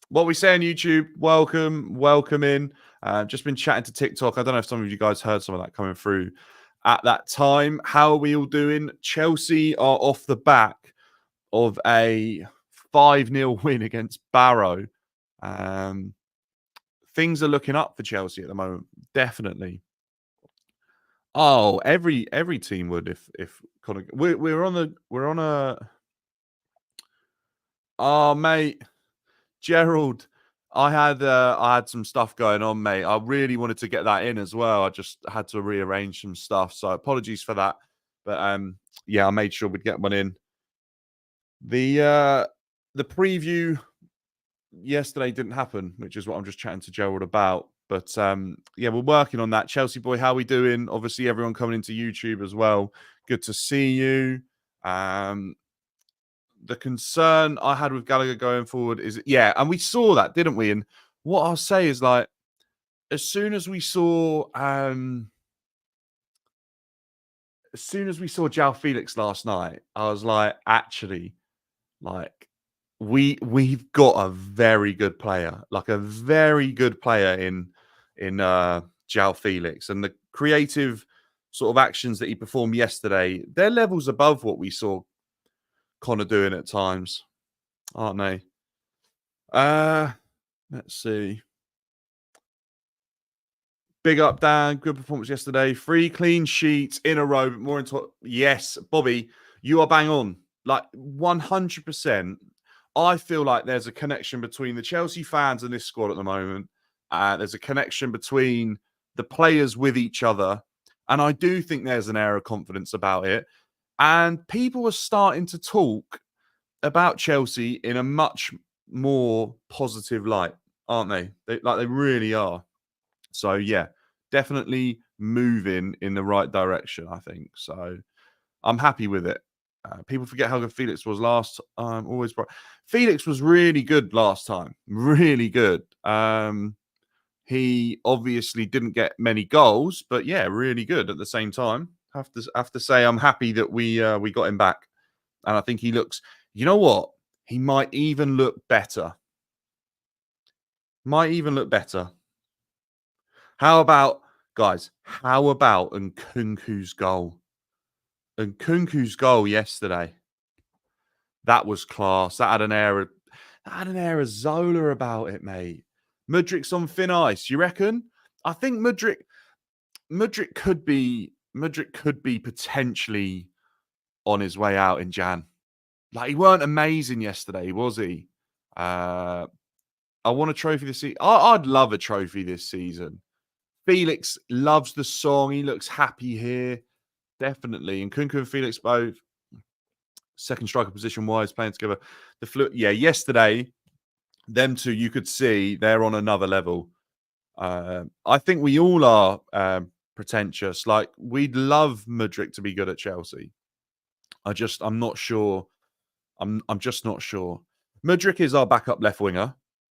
What we say on YouTube, welcome in. Just been chatting to TikTok. I don't know if some of you guys heard some of that coming through at that time. How are we all doing? Chelsea are off the back of a 5-0 win against Barrow. Things are looking up for Chelsea at the moment, definitely. Oh, every team would if Conor. We're on a. Oh, mate. Gerald, I had some stuff going on, mate. I really wanted to get that in as well. I just had to rearrange some stuff, so apologies for that. But yeah, I made sure we'd get one in. The preview yesterday didn't happen, which is what I'm just chatting to Gerald about. But yeah, we're working on that. Chelsea boy, how we doing? Obviously, everyone coming into YouTube as well. Good to see you. The concern I had with Gallagher going forward is, yeah, and we saw that, didn't we? And what I'll say is, like, as soon as we saw João Felix last night, I was like, actually, like, we've got a very good player, like a very good player in João Felix, and the creative sort of actions that he performed yesterday, they're levels above what we saw Connor doing at times, aren't they? Let's see. Big up, Dan. Good performance yesterday. 3 clean sheets in a row. More into yes, Bobby, you are bang on. Like 100%. I feel like there's a connection between the Chelsea fans and this squad at the moment. There's a connection between the players with each other. And I do think there's an air of confidence about it. And people are starting to talk about Chelsea in a much more positive light, aren't they? They really are. So yeah, definitely moving in the right direction, I think. So I'm happy with it. People forget how good Felix was last. Always Felix was really good last time. Really good. He obviously didn't get many goals, but yeah, really good at the same time. Have to say, I'm happy that we got him back, and I think he looks. You know what? He might even look better. Might even look better. How about, guys, how about Nkunku's goal? Nkunku's goal yesterday. That was class. That had an air of Zola about it, mate. Mudryk's on thin ice, you reckon? I think Mudryk could be potentially on his way out in Jan. Like, he weren't amazing yesterday, was he? I want a trophy this season. I'd love a trophy this season. Felix loves the song. He looks happy here. Definitely. And Nkunku and Felix both second striker position wise playing together. Yesterday, them two, you could see they're on another level. I think we all are pretentious. Like, we'd love Mudryk to be good at Chelsea. I'm not sure. I'm just not sure. Mudryk is our backup left winger.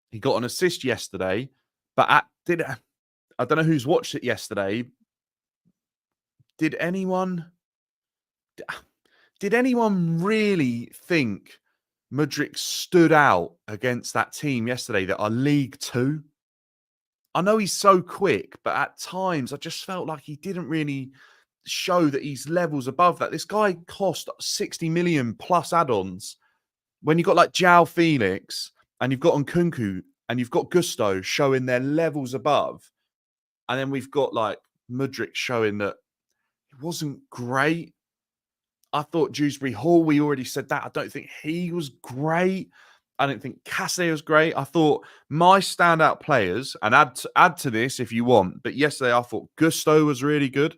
He got an assist yesterday, but I don't know who's watched it yesterday. Did anyone really think Mudryk stood out against that team yesterday that are League Two? I know he's so quick, but at times I just felt like he didn't really show that he's levels above that. This guy cost 60 million plus add-ons. When you've got like João Felix and you've got Nkunku and you've got Gusto showing their levels above, and then we've got like Mudryk showing that it wasn't great. I thought Dewsbury Hall, we already said that. I don't think he was great. I don't think Cassidy was great. I thought my standout players, and add to this if you want, but yesterday I thought Gusto was really good.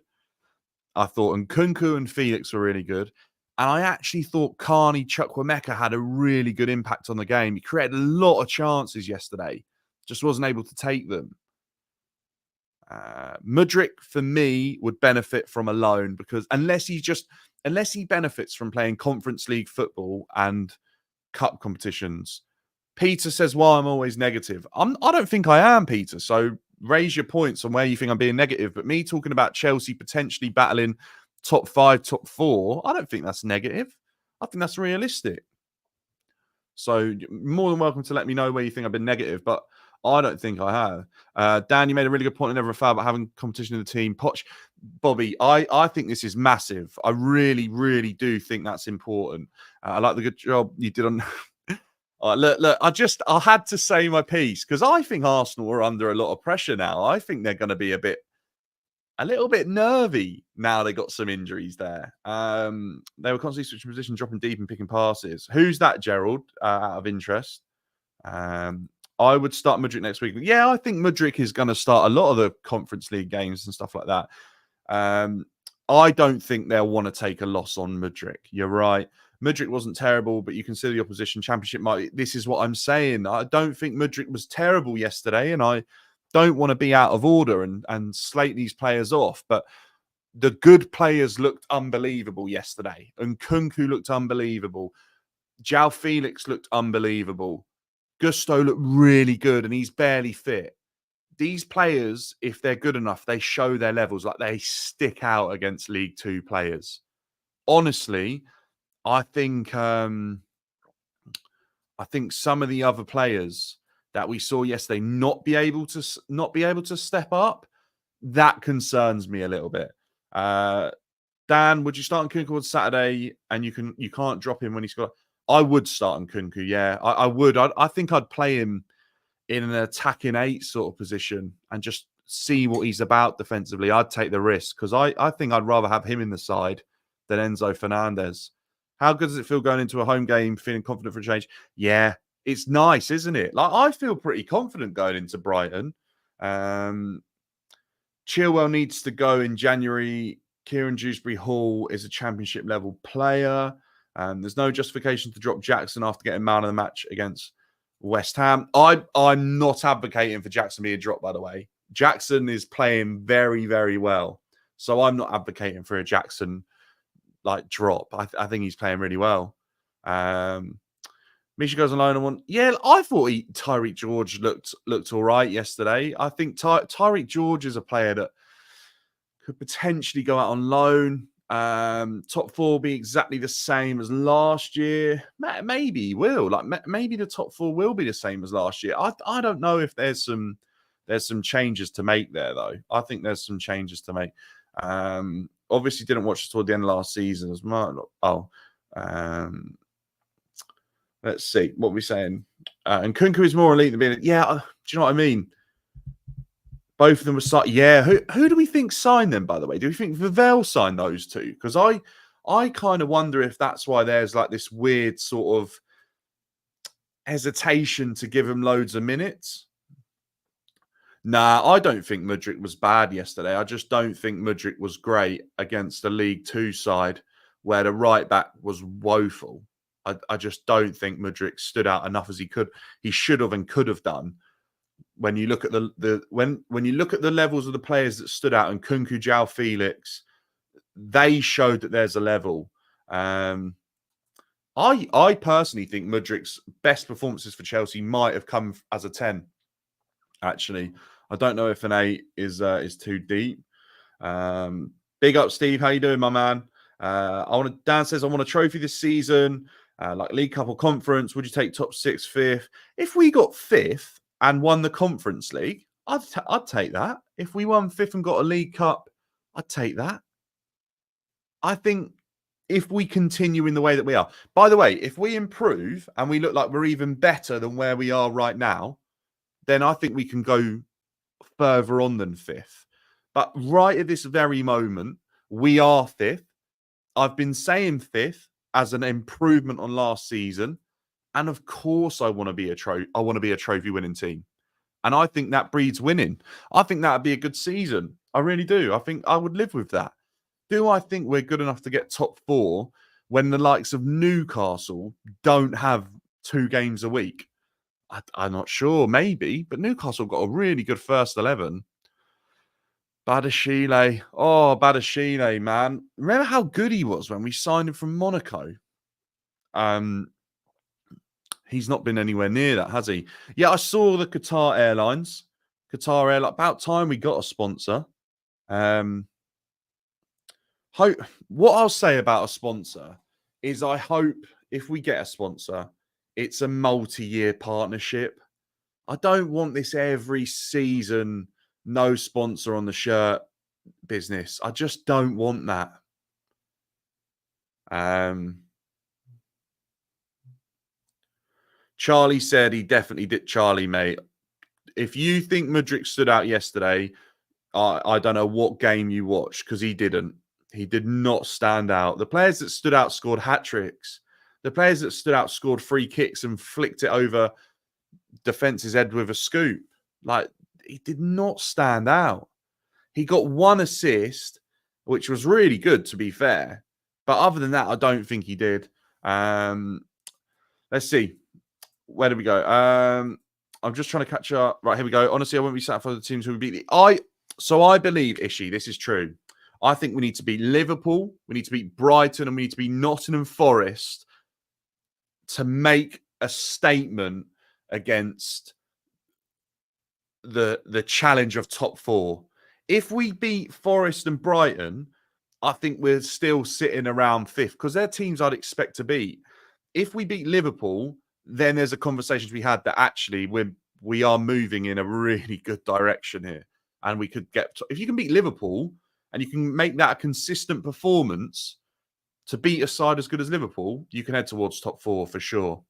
I thought Nkunku and Felix were really good. And I actually thought Carney Chukwuemeka had a really good impact on the game. He created a lot of chances yesterday. Just wasn't able to take them. Mudryk, for me, would benefit from a loan because unless he benefits from playing Conference League football and cup competitions. Peter says, "Why I'm always negative." I don't think I am, Peter. So raise your points on where you think I'm being negative. But me talking about Chelsea potentially battling top 5, top 4, I don't think that's negative. I think that's realistic. So you're more than welcome to let me know where you think I've been negative, but I don't think I have. Dan, you made a really good point. I never foul about having competition in the team. Poch, Bobby, I think this is massive. I really, really do think that's important. I like the good job you did on. Look, I had to say my piece because I think Arsenal are under a lot of pressure now. I think they're going to be a little bit nervy now they got some injuries there. They were constantly switching position, dropping deep and picking passes. Who's that, Gerald, out of interest? I would start Mudryk next week. Yeah, I think Mudryk is going to start a lot of the Conference League games and stuff like that. I don't think they'll want to take a loss on Mudryk. You're right. Mudryk wasn't terrible, but you consider the opposition championship. This is what I'm saying. I don't think Mudryk was terrible yesterday, and I don't want to be out of order and slate these players off. But the good players looked unbelievable yesterday. And Nkunku looked unbelievable. João Felix looked unbelievable. Gusto looked really good, and he's barely fit. These players, if they're good enough, they show their levels. Like, they stick out against League Two players. Honestly, I think some of the other players that we saw yesterday not be able to step up, that concerns me a little bit. Dan, would you start Nkunku on Saturday and you can't drop him when he's got? I would start Nkunku, yeah. I would. I think I'd play him in an attacking 8 sort of position and just see what he's about defensively. I'd take the risk because I think I'd rather have him in the side than Enzo Fernandez. How good does it feel going into a home game feeling confident for a change? Yeah, it's nice, isn't it? Like, I feel pretty confident going into Brighton. Chilwell needs to go in January. Kieran Dewsbury Hall is a championship level player. There's no justification to drop Jackson after getting man of the match against West Ham. I'm not advocating for Jackson being dropped, by the way. Jackson is playing very, very well. So I'm not advocating for a Jackson drop. I think he's playing really well. Misha goes on loan and one. Yeah, I thought Tyreek George looked all right yesterday. I think Tyreek George is a player that could potentially go out on loan. Top 4 will be exactly the same as last year. Maybe he will. Maybe the top 4 will be the same as last year. I don't know if there's some changes to make there, though. I think there's some changes to make. Obviously didn't watch toward the end of last season as well. Let's see what we're saying. And Nkunku is more elite than being. Yeah, do you know what I mean? Both of them were signed. Yeah, who do we think signed them, by the way? Do we think Vivell signed those two? Because I kind of wonder if that's why there's this weird sort of hesitation to give him loads of minutes. Nah, I don't think Mudryk was bad yesterday. I just don't think Mudryk was great against the League Two side where the right back was woeful. I just don't think Mudryk stood out enough as he should have and could have done. When you look at when you look at the levels of the players that stood out, and Nkunku, João Felix, they showed that there's a level. I personally think Mudryk's best performances for Chelsea might have come as a 10. Actually, I don't know if an 8 is too deep. Big up, Steve. How you doing, my man? Dan says I want a trophy this season, like League Cup or Conference. Would you take top 6, 5th? If we got 5th and won the Conference League, I'd take that. If we won 5th and got a League Cup, I'd take that. I think if we continue in the way that we are. By the way, if we improve and we look like we're even better than where we are right now, then I think we can go further on than 5th. But right at this very moment, we are 5th. I've been saying 5th as an improvement on last season. And of course, I want to be a trophy winning team. And I think that breeds winning. I think that would be a good season. I really do. I think I would live with that. Do I think we're good enough to get top 4 when the likes of Newcastle don't have 2 games a week? I'm not sure. Maybe. But Newcastle got a really good first 11. Badashile. Oh, Badashile, man. Remember how good he was when we signed him from Monaco? He's not been anywhere near that, has he? Yeah, I saw the Qatar Airlines. About time we got a sponsor. What I'll say about a sponsor is I hope if we get a sponsor, it's a multi-year partnership. I don't want this every season, no sponsor on the shirt business. I just don't want that. Charlie said he definitely did. Charlie, mate, if you think Mudryk stood out yesterday, I don't know what game you watched, because he didn't. He did not stand out. The players that stood out scored hat-tricks. The players that stood out scored free kicks and flicked it over defense's head with a scoop. Like, he did not stand out. He got one assist, which was really good, to be fair. But other than that, I don't think he did. Let's see. Where did we go? I'm just trying to catch up. Right, here we go. Honestly, I won't be sat for the teams who beat So I believe, Ishi, this is true. I think we need to beat Liverpool, we need to beat Brighton, and we need to beat Nottingham Forest to make a statement against the challenge of top four. If we beat Forest and Brighton, I think we're still sitting around fifth, because they're teams I'd expect to beat. If we beat Liverpool, then there's a conversation to be had that actually we are moving in a really good direction here. And we could get, if you can beat Liverpool and you can make that a consistent performance to beat a side as good as Liverpool, you can head towards top four for sure.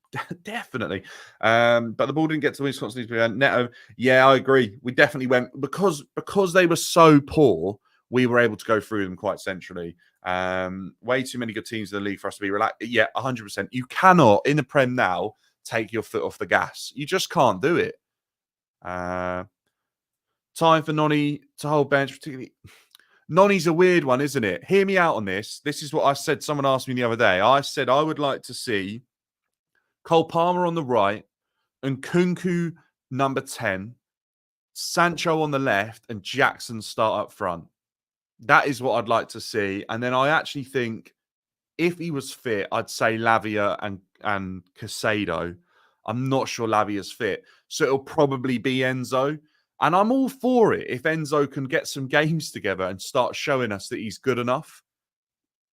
Definitely. But the ball didn't get to Wisconsin. Neto, yeah, I agree. We definitely went, because they were so poor, we were able to go through them quite centrally. Way too many good teams in the league for us to be relaxed. Yeah, 100%. You cannot, in the Prem now, take your foot off the gas. You just can't do it. Time for Noni to hold bench, particularly. Noni's a weird one, isn't it? Hear me out on this. This is what I said. Someone asked me the other day. I said I would like to see Cole Palmer on the right, Nkunku number 10, Sancho on the left, and Jackson start up front. That is what I'd like to see. And then I actually think if he was fit, I'd say Lavia and Casado. I'm not sure Lavia's fit. So it'll probably be Enzo. And I'm all for it if Enzo can get some games together and start showing us that he's good enough.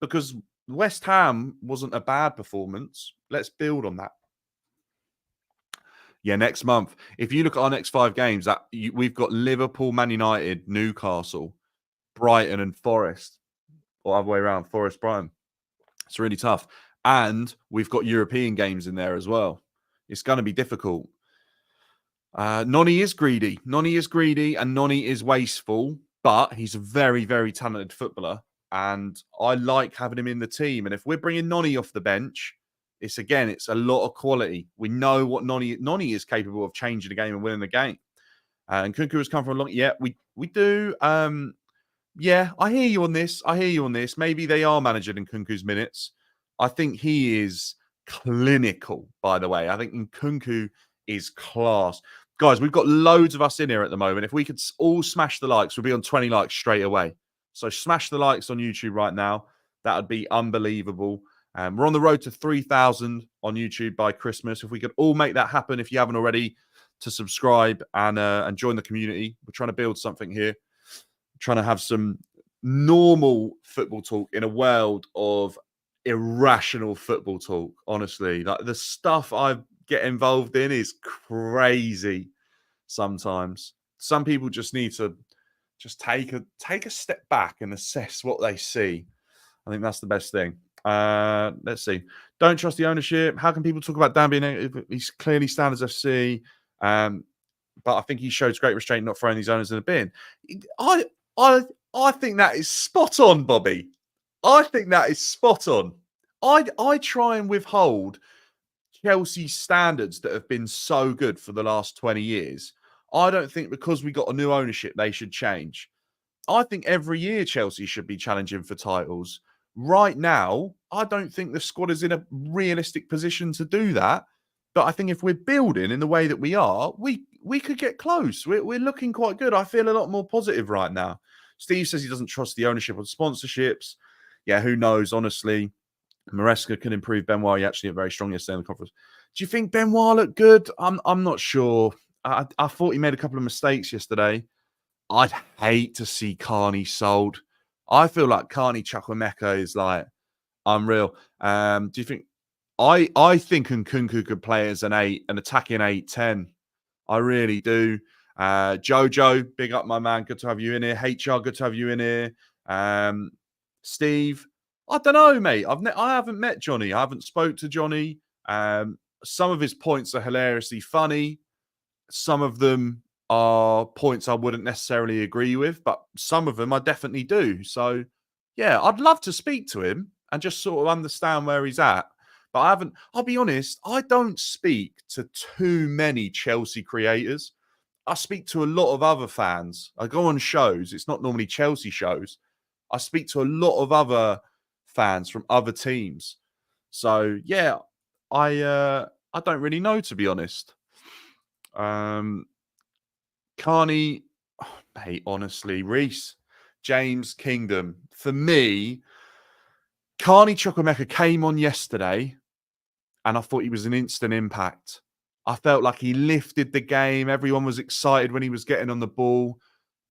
Because West Ham wasn't a bad performance. Let's build on that. Yeah, next month. If you look at our next 5 games, we've got Liverpool, Man United, Newcastle, Brighton and Forest. Or other way around, Forest, Brighton. It's really tough. And we've got European games in there as well. It's going to be difficult. Noni is greedy. Noni is greedy and Noni is wasteful, but he's a very, very talented footballer. And I like having him in the team. And if we're bringing Noni off the bench, it's a lot of quality. We know what Noni is capable of changing the game and winning the game. And Nkunku has come from a long... Yeah, we do. Yeah, I hear you on this. Maybe they are managing Nkunku's minutes. I think he is clinical, by the way. I think Nkunku is class. Guys, we've got loads of us in here at the moment. If we could all smash the likes, we'll be on 20 likes straight away. So smash the likes on YouTube right now. That would be unbelievable. We're on the road to 3,000 on YouTube by Christmas. If we could all make that happen, if you haven't already, to subscribe and join the community. We're trying to build something here. We're trying to have some normal football talk in a world of irrational football talk, honestly. Like, the stuff I get involved in is crazy sometimes. Some people just need to just take a step back and assess what they see. I think that's the best thing. Let's see. Don't trust the ownership. How can people talk about Dan being negative? He's clearly Standards FC. But I think he shows great restraint not throwing these owners in the bin. I think that is spot on, Bobby. I think that is spot on. I try and withhold Chelsea's standards that have been so good for the last 20 years. I don't think because we got a new ownership, they should change. I think every year Chelsea should be challenging for titles. Right now, I don't think the squad is in a realistic position to do that. But I think if we're building in the way that we are, we could get close. We're looking quite good. I feel a lot more positive right now. Steve says he doesn't trust the ownership of sponsorships. Yeah, who knows, honestly. Maresca can improve. Benoit, he actually looked very strong yesterday in the conference. Do you think Benoit looked good? I'm not sure. I thought he made a couple of mistakes yesterday. I'd hate to see Carney sold. I feel like Carney Chukwuemeka is like unreal. Do you think I think Nkunku could play as an attacking 8-10. I really do. Jojo, big up my man. Good to have you in here. HR, good to have you in here. Steve, I don't know, mate. I haven't met Johnny. I haven't spoke to Johnny. Some of his points are hilariously funny. Some of them are points I wouldn't necessarily agree with, but some of them I definitely do. So, yeah, I'd love to speak to him and just sort of understand where he's at. But I haven't, I'll be honest, I don't speak to too many Chelsea creators. I speak to a lot of other fans. I go on shows. It's not normally Chelsea shows. I speak to a lot of other fans from other teams. So yeah, I don't really know, to be honest. Carney, mate, honestly, Reese, James Kingdom. For me, Carney Chukwuemeka came on yesterday and I thought he was an instant impact. I felt like he lifted the game. Everyone was excited when he was getting on the ball.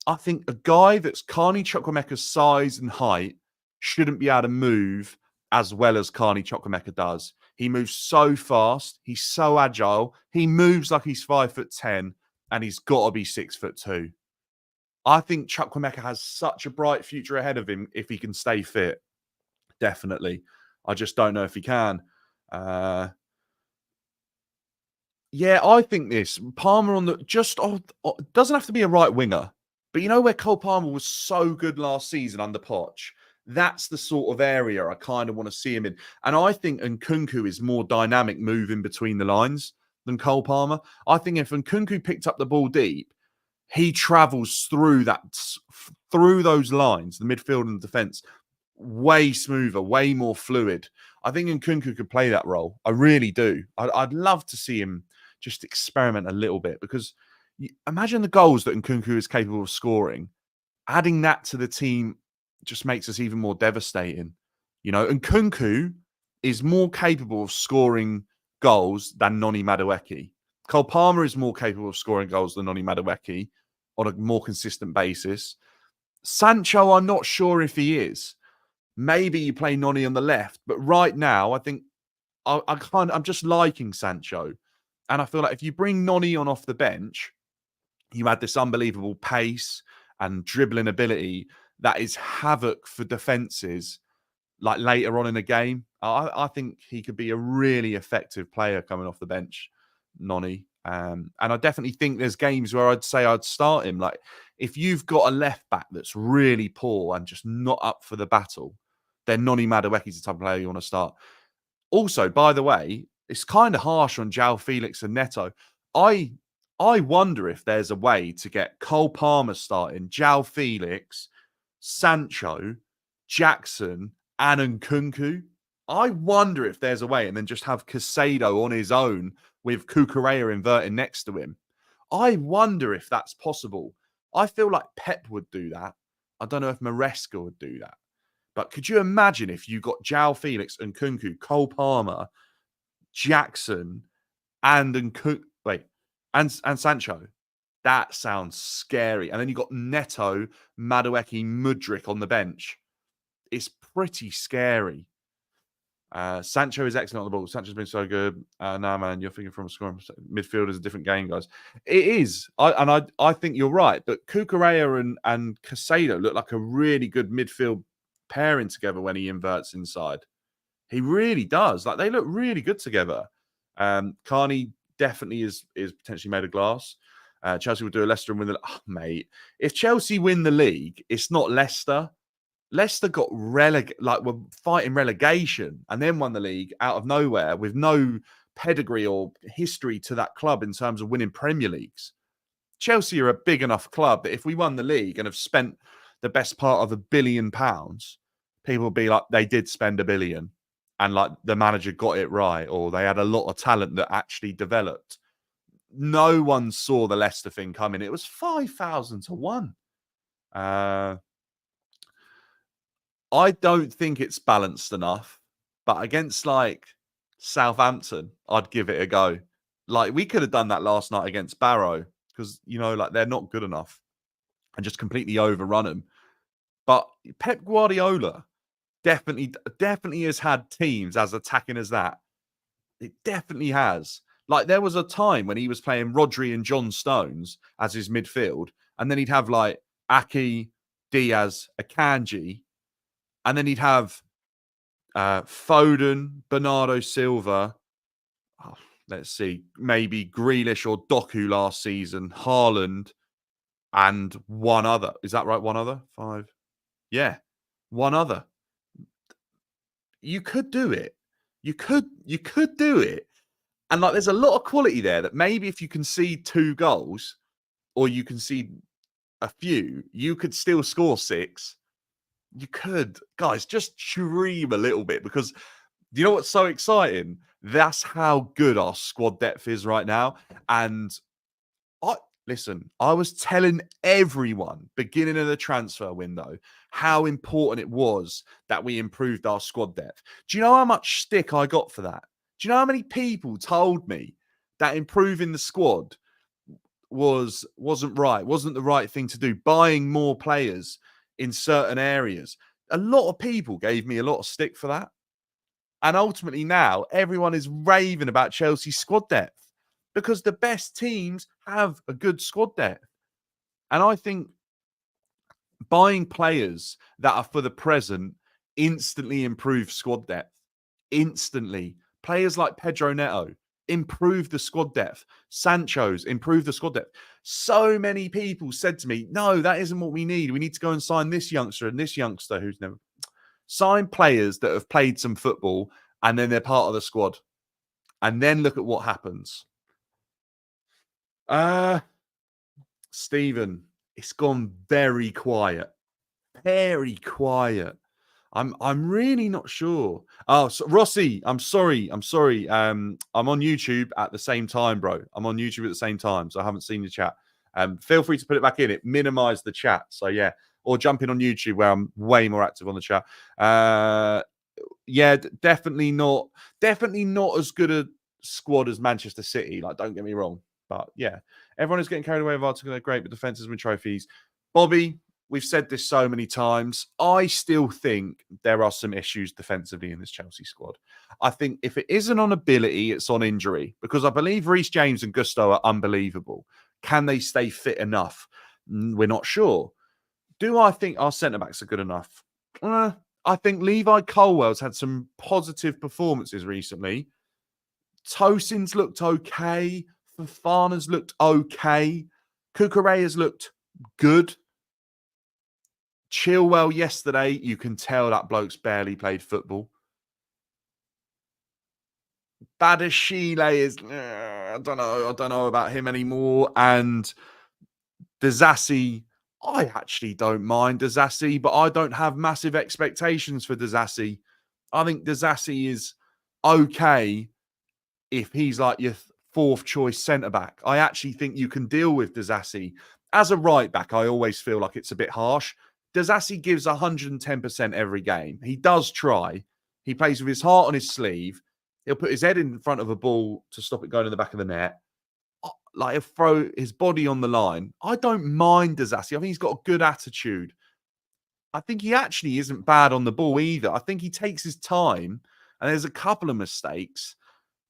I think a guy that's Carney Chukwuemeka's size and height shouldn't be able to move as well as Carney Chukwuemeka does. He moves so fast. He's so agile. He moves like he's 5'10", and he's got to be 6'2". I think Chukwuemeka has such a bright future ahead of him if he can stay fit. Definitely. I just don't know if he can. Yeah, I think this Palmer on the doesn't have to be a right winger, but you know where Cole Palmer was so good last season under Poch. That's the sort of area I kind of want to see him in, and I think Nkunku is more dynamic moving between the lines than Cole Palmer. I think if Nkunku picked up the ball deep, he travels through those lines, the midfield and the defense, way smoother, way more fluid. I think Nkunku could play that role. I really do. I'd love to see him just experiment a little bit because imagine the goals that Nkunku is capable of scoring. Adding that to the team just makes us even more devastating. You know, Nkunku is more capable of scoring goals than Noni Madueke. Cole Palmer is more capable of scoring goals than Noni Madueke on a more consistent basis. Sancho, I'm not sure if he is. Maybe you play Noni on the left, but right now, I think I'm just liking Sancho. And I feel like if you bring Noni on off the bench, you add this unbelievable pace and dribbling ability that is havoc for defenses like later on in the game. I think he could be a really effective player coming off the bench, Noni. And I definitely think there's games where I'd say I'd start him. Like if you've got a left back that's really poor and just not up for the battle, then Noni Madueke's the type of player you want to start. Also, by the way, it's kind of harsh on João Felix and Neto. I wonder if there's a way to get Cole Palmer starting, João Felix, Sancho, Jackson, and Nkunku. I wonder if there's a way, and then just have Casado on his own with Cucurella inverting next to him. I wonder if that's possible. I feel like Pep would do that. I don't know if Maresca would do that. But could you imagine if you got João Felix and Nkunku, Cole Palmer, Jackson, and Sancho? That sounds scary. And then you got Neto, Madueke, Mudryk on the bench. It's pretty scary. Sancho is excellent on the ball. Sancho's been so good. No, man, you're thinking from a scoring midfield is a different game, guys. It is. I think you're right. But Cucurella and Casado look like a really good midfield pairing together when he inverts inside. He really does. Like they look really good together. Carney definitely is potentially made of glass. Chelsea will do a Leicester and win the mate. If Chelsea win the league, it's not Leicester. Leicester got were fighting relegation and then won the league out of nowhere with no pedigree or history to that club in terms of winning Premier Leagues. Chelsea are a big enough club that if we won the league and have spent the best part of £1 billion, people will be like, they did spend £1 billion and like the manager got it right, or they had a lot of talent that actually developed. No one saw the Leicester thing coming. It was 5,000 to 1. I don't think it's balanced enough, but against like Southampton, I'd give it a go. Like we could have done that last night against Barrow because, you know, like they're not good enough and just completely overrun them. But Pep Guardiola definitely has had teams as attacking as that It definitely has. Like, there was a time when he was playing Rodri and John Stones as his midfield, and then he'd have like Aki, Diaz, Akanji, and then he'd have Foden, Bernardo Silva. Oh, let's see, maybe Grealish or Doku last season, Haaland, and one other. Is that right? One other? Five? Yeah, one other. You could do it. You could do it. And like, there's a lot of quality there that maybe if you concede 2 goals or you concede a few, you could still score 6. You could. Guys, just dream a little bit, because do you know what's so exciting? That's how good our squad depth is right now. And I was telling everyone beginning of the transfer window how important it was that we improved our squad depth. Do you know how much stick I got for that? Do you know how many people told me that improving the squad wasn't the right thing to do, buying more players in certain areas? A lot of people gave me a lot of stick for that. And ultimately now everyone is raving about Chelsea's squad depth because the best teams have a good squad depth. And I think buying players that are for the present instantly improve squad depth. Instantly. Players like Pedro Neto improve the squad depth. Sancho's improve the squad depth. So many people said to me, no, that isn't what we need. We need to go and sign this youngster and this youngster who's never... Sign players that have played some football and then they're part of the squad. And then look at what happens. Stephen, it's gone very quiet. Very quiet. I'm really not sure. Oh, so Rossi, I'm sorry. I'm on YouTube at the same time, bro. I'm on YouTube at the same time, so I haven't seen the chat. Feel free to put it back in. It minimized the chat. So yeah, or jump in on YouTube where I'm way more active on the chat. Yeah, definitely not as good a squad as Manchester City. Like, don't get me wrong. But yeah, everyone is getting carried away with Arsenal. They're great, but defenses win trophies. Bobby, we've said this so many times. I still think there are some issues defensively in this Chelsea squad. I think if it isn't on ability, it's on injury, because I believe Reece James and Gusto are unbelievable. Can they stay fit enough? We're not sure. Do I think our centre-backs are good enough? I think Levi Colwell's had some positive performances recently. Tosin's looked okay. Fafana's looked okay. Kukureya's looked good. Chilwell yesterday, you can tell that bloke's barely played football. Badashile is, I don't know about him anymore. And Disasi, I actually don't mind Disasi, but I don't have massive expectations for Disasi. I think Disasi is okay if he's like your 4th choice centre-back. I actually think you can deal with Disasi. As a right-back, I always feel like it's a bit harsh. Disasi gives 110% every game. He does try. He plays with his heart on his sleeve. He'll put his head in front of a ball to stop it going in the back of the net. Like, he'll throw his body on the line. I don't mind Disasi. I think he's got a good attitude. I think he actually isn't bad on the ball either. I think he takes his time, and there's a couple of mistakes,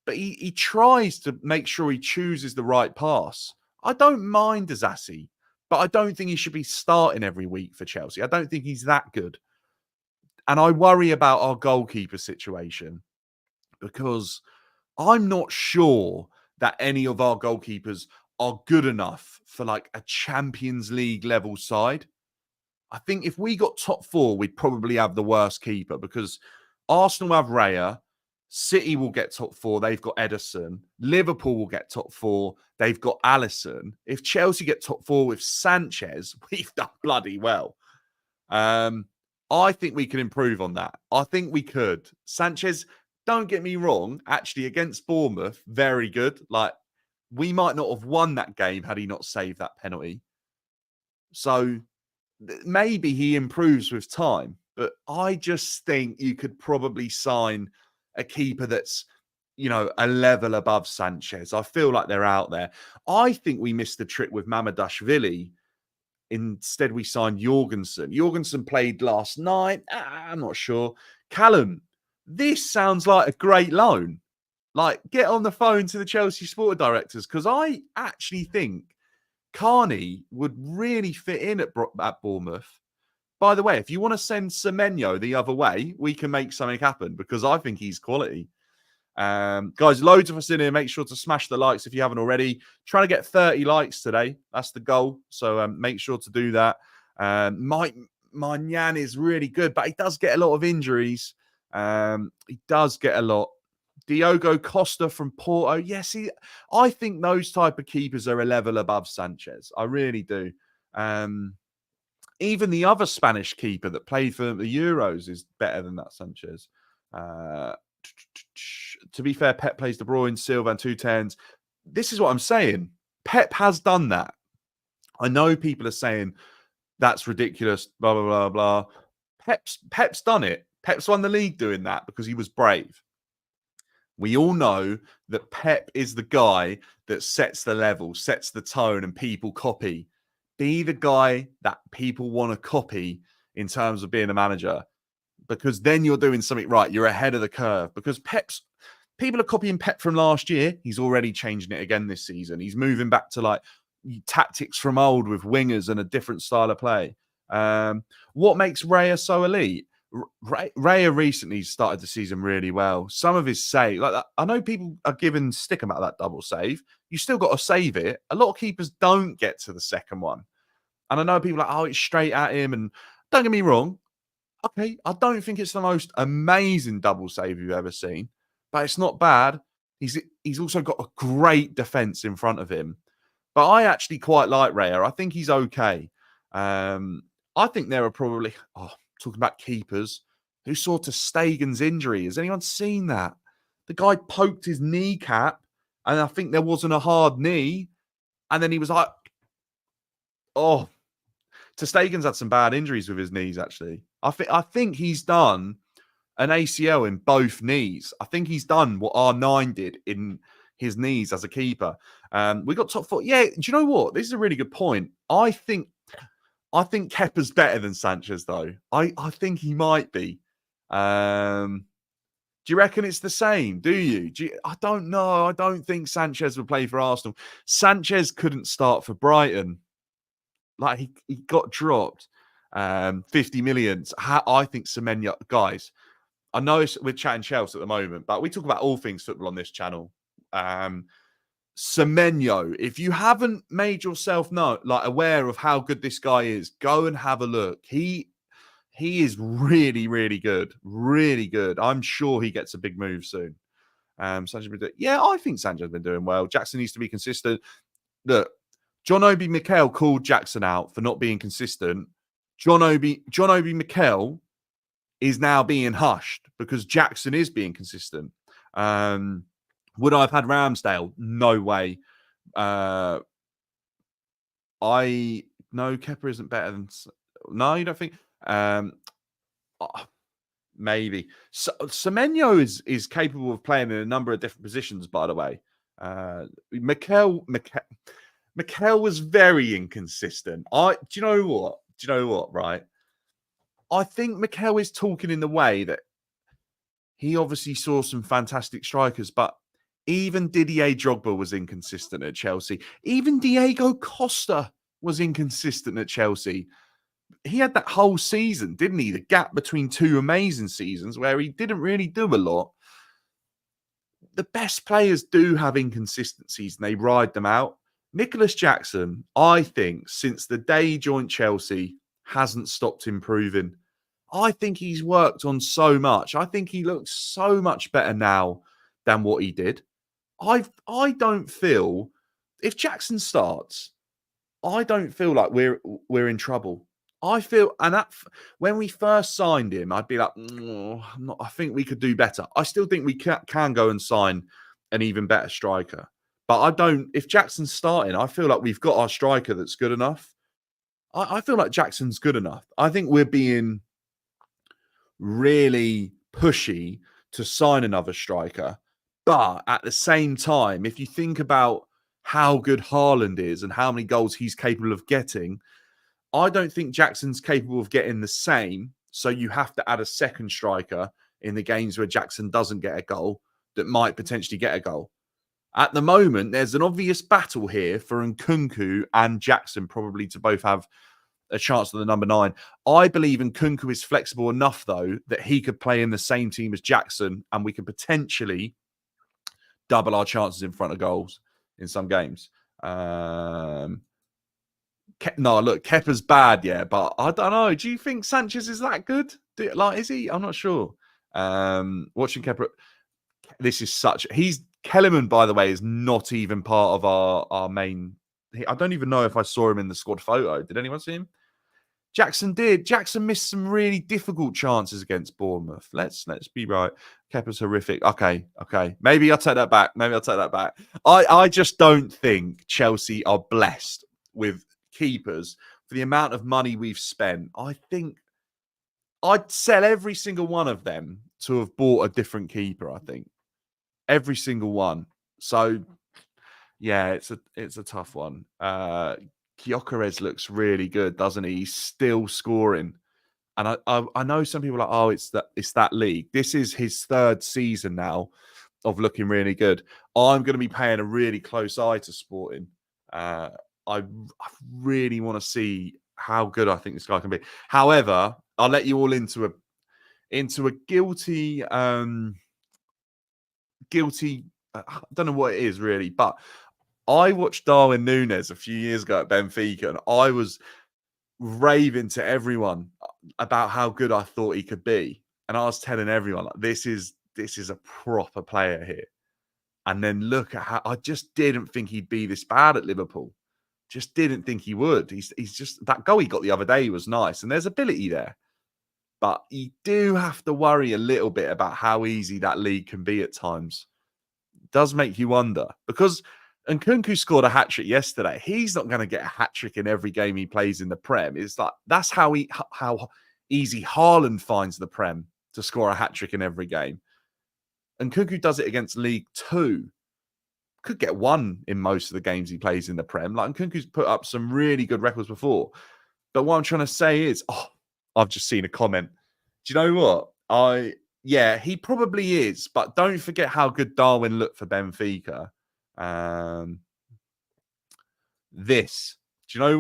but he tries to make sure he chooses the right pass. I don't mind Disasi, but I don't think he should be starting every week for Chelsea. I don't think he's that good. And I worry about our goalkeeper situation, because I'm not sure that any of our goalkeepers are good enough for like a Champions League level side. I think if we got top 4, we'd probably have the worst keeper, because Arsenal have Raya, City will get top 4, they've got Ederson, Liverpool will get top 4, they've got Alisson. If Chelsea get top 4 with Sanchez, we've done bloody well. I think we can improve on that. I think we could. Sanchez, don't get me wrong, actually against Bournemouth, very good. Like, we might not have won that game had he not saved that penalty. So maybe he improves with time, but I just think you could probably sign a keeper that's, a level above Sanchez. I feel like they're out there. I think we missed the trick with Mamadashvili. Instead, we signed Jorgensen. Jorgensen played last night. I'm not sure. Callum, this sounds like a great loan. Like, get on the phone to the Chelsea sport directors, because I actually think Carney would really fit in at Bournemouth. By the way, if you want to send Semenyo the other way, we can make something happen, because I think he's quality. Guys, loads of us in here. Make sure to smash the likes if you haven't already. Trying to get 30 likes today. That's the goal. So make sure to do that. My Nyan is really good, but he does get a lot of injuries. He does get a lot. Diogo Costa from Porto. Yes, I think those type of keepers are a level above Sanchez. I really do. Even the other Spanish keeper that played for the Euros is better than that Sanchez. To be fair, Pep plays De Bruyne, Silva, and 2 10s. This is what I'm saying. Pep has done that. I know people are saying that's ridiculous, blah, blah, blah, blah. Pep's done it. Pep's won the league doing that because he was brave. We all know that Pep is the guy that sets the level, sets the tone, and people copy. Be the guy that people want to copy in terms of being a manager, because then you're doing something right. You're ahead of the curve, because people are copying Pep from last year. He's already changing it again this season. He's moving back to like tactics from old with wingers and a different style of play. What makes Raya so elite? Raya recently started the season really well. Some of his save, like that, I know people are giving stick about that double save. You still got to save it. A lot of keepers don't get to the second one. And I know people are like, oh, it's straight at him. And don't get me wrong. Okay, I don't think it's the most amazing double save you've ever seen, but it's not bad. He's also got a great defense in front of him. But I actually quite like Raya. I think he's okay. I think there are probably, talking about keepers, who saw Ter Stegen's injury. Has anyone seen that? The guy poked his kneecap, and I think there wasn't a hard knee. And then he was like, oh, Ter Stegen's had some bad injuries with his knees, actually. I think he's done an ACL in both knees. I think he's done what R9 did in his knees as a keeper. We got top four. Yeah, do you know what? This is a really good point. I think Kepa's better than Sanchez, though. I think he might be. Do you reckon it's the same? Do you? I don't know. I don't think Sanchez would play for Arsenal. Sanchez couldn't start for Brighton. Like, he got dropped. 50 million. I think Semenyo, guys, I know we're chatting Chelsea at the moment, but we talk about all things football on this channel. Semenyo, if you haven't made yourself aware of how good this guy is, go and have a look. He is really, really good. Really good. I'm sure he gets a big move soon. Sanchez, yeah, I think Sanchez has been doing well. Jackson needs to be consistent. Look, John Obi Mikel called Jackson out for not being consistent. John Obi Mikel is now being hushed because Jackson is being consistent. Would I have had Ramsdale? No way. No, Kepa isn't better than. No, you don't think? Maybe. So, Semenyo is capable of playing in a number of different positions, by the way. Mikel was very inconsistent. Do you know what? Right. I think Mikel is talking in the way that he obviously saw some fantastic strikers, but even Didier Drogba was inconsistent at Chelsea. Even Diego Costa was inconsistent at Chelsea. He had that whole season, didn't he? The gap between two amazing seasons where he didn't really do a lot. The best players do have inconsistencies and they ride them out. Nicholas Jackson, I think, since the day he joined Chelsea, hasn't stopped improving. I think he's worked on so much. I think he looks so much better now than what he did. I don't feel, if Jackson starts, I don't feel like we're in trouble. I feel, and when we first signed him, I'd be like, I think we could do better. I still think we can go and sign an even better striker. But I don't, if Jackson's starting, I feel like we've got our striker that's good enough. I feel like Jackson's good enough. I think we're being really pushy to sign another striker. But at the same time, if you think about how good Haaland is and how many goals he's capable of getting, I don't think Jackson's capable of getting the same. So you have to add a second striker in the games where Jackson doesn't get a goal that might potentially get a goal. At the moment, there's an obvious battle here for Nkunku and Jackson probably to both have a chance of the number 9. I believe Nkunku is flexible enough, though, that he could play in the same team as Jackson, and we could potentially double our chances in front of goals in some games. No, look, Kepa's bad, yeah, but I don't know. Do you think Sanchez is that good? Is he? I'm not sure. Watching Kepa, this is Kellerman, by the way, is not even part of our main. I don't even know if I saw him in the squad photo. Did anyone see him? Jackson did. Jackson missed some really difficult chances against Bournemouth. Let's be right. Kepa's horrific. Okay. Maybe I'll take that back. I just don't think Chelsea are blessed with keepers for the amount of money we've spent. I think I'd sell every single one of them to have bought a different keeper, I think. Every single one. So, yeah, it's a tough one. Gyökeres looks really good, doesn't he? He's still scoring. And I know some people are like, oh, it's that league. This is his 3rd season now of looking really good. I'm going to be paying a really close eye to Sporting. I really want to see how good I think this guy can be. However, I'll let you all into a guilty I don't know what it is really, but I watched Darwin Núñez a few years ago at Benfica, and I was raving to everyone about how good I thought he could be. And I was telling everyone, like, this is a proper player here. And then look at how I just didn't think he'd be this bad at Liverpool. Just didn't think he would. He's just, that goal he got the other day was nice, and there's ability there. But you do have to worry a little bit about how easy that league can be at times. It does make you wonder, because Nkunku scored a hat-trick yesterday. He's not going to get a hat-trick in every game he plays in the Prem. It's like, that's how easy Haaland finds the Prem to score a hat-trick in every game. Nkunku does it against League 2. Could get 1 in most of the games he plays in the Prem. Like, Nkunku's put up some really good records before. But what I'm trying to say is, I've just seen a comment. Do you know what? Yeah, he probably is. But don't forget how good Darwin looked for Benfica. This. Do you know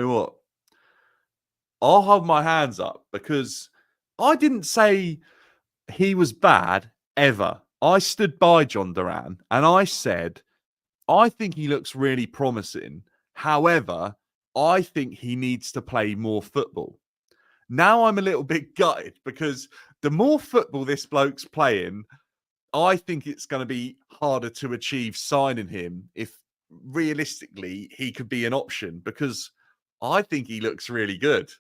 what? I'll hold my hands up, because I didn't say he was bad ever. I stood by John Duran and I said, I think he looks really promising. However, I think he needs to play more football. Now I'm a little bit gutted, because the more football this bloke's playing, I think it's going to be harder to achieve signing him if realistically he could be an option, because I think he looks really good.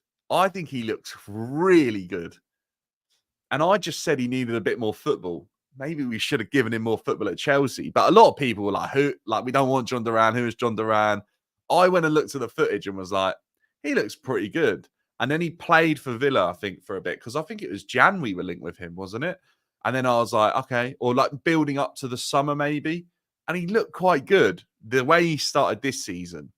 And I just said he needed a bit more football. Maybe we should have given him more football at Chelsea. But a lot of people were like, we don't want John Duran. Who is John Duran? I went and looked at the footage and was like, he looks pretty good. And then he played for Villa, I think, for a bit, because I think it was Jan we were linked with him, wasn't it? And then I was like, okay, or like building up to the summer maybe. And he looked quite good. The way he started this season,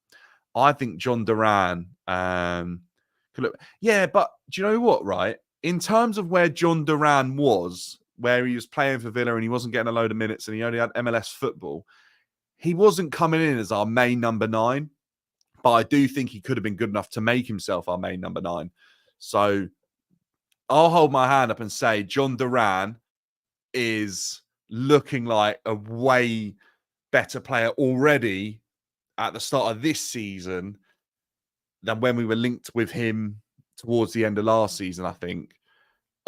I think John Duran could look. Yeah, but do you know what, right? In terms of where John Duran was, where he was playing for Villa and he wasn't getting a load of minutes and he only had MLS football, he wasn't coming in as our main number 9. But I do think he could have been good enough to make himself our main number 9. So I'll hold my hand up and say John Duran is looking like a way better player already at the start of this season than when we were linked with him towards the end of last season, I think.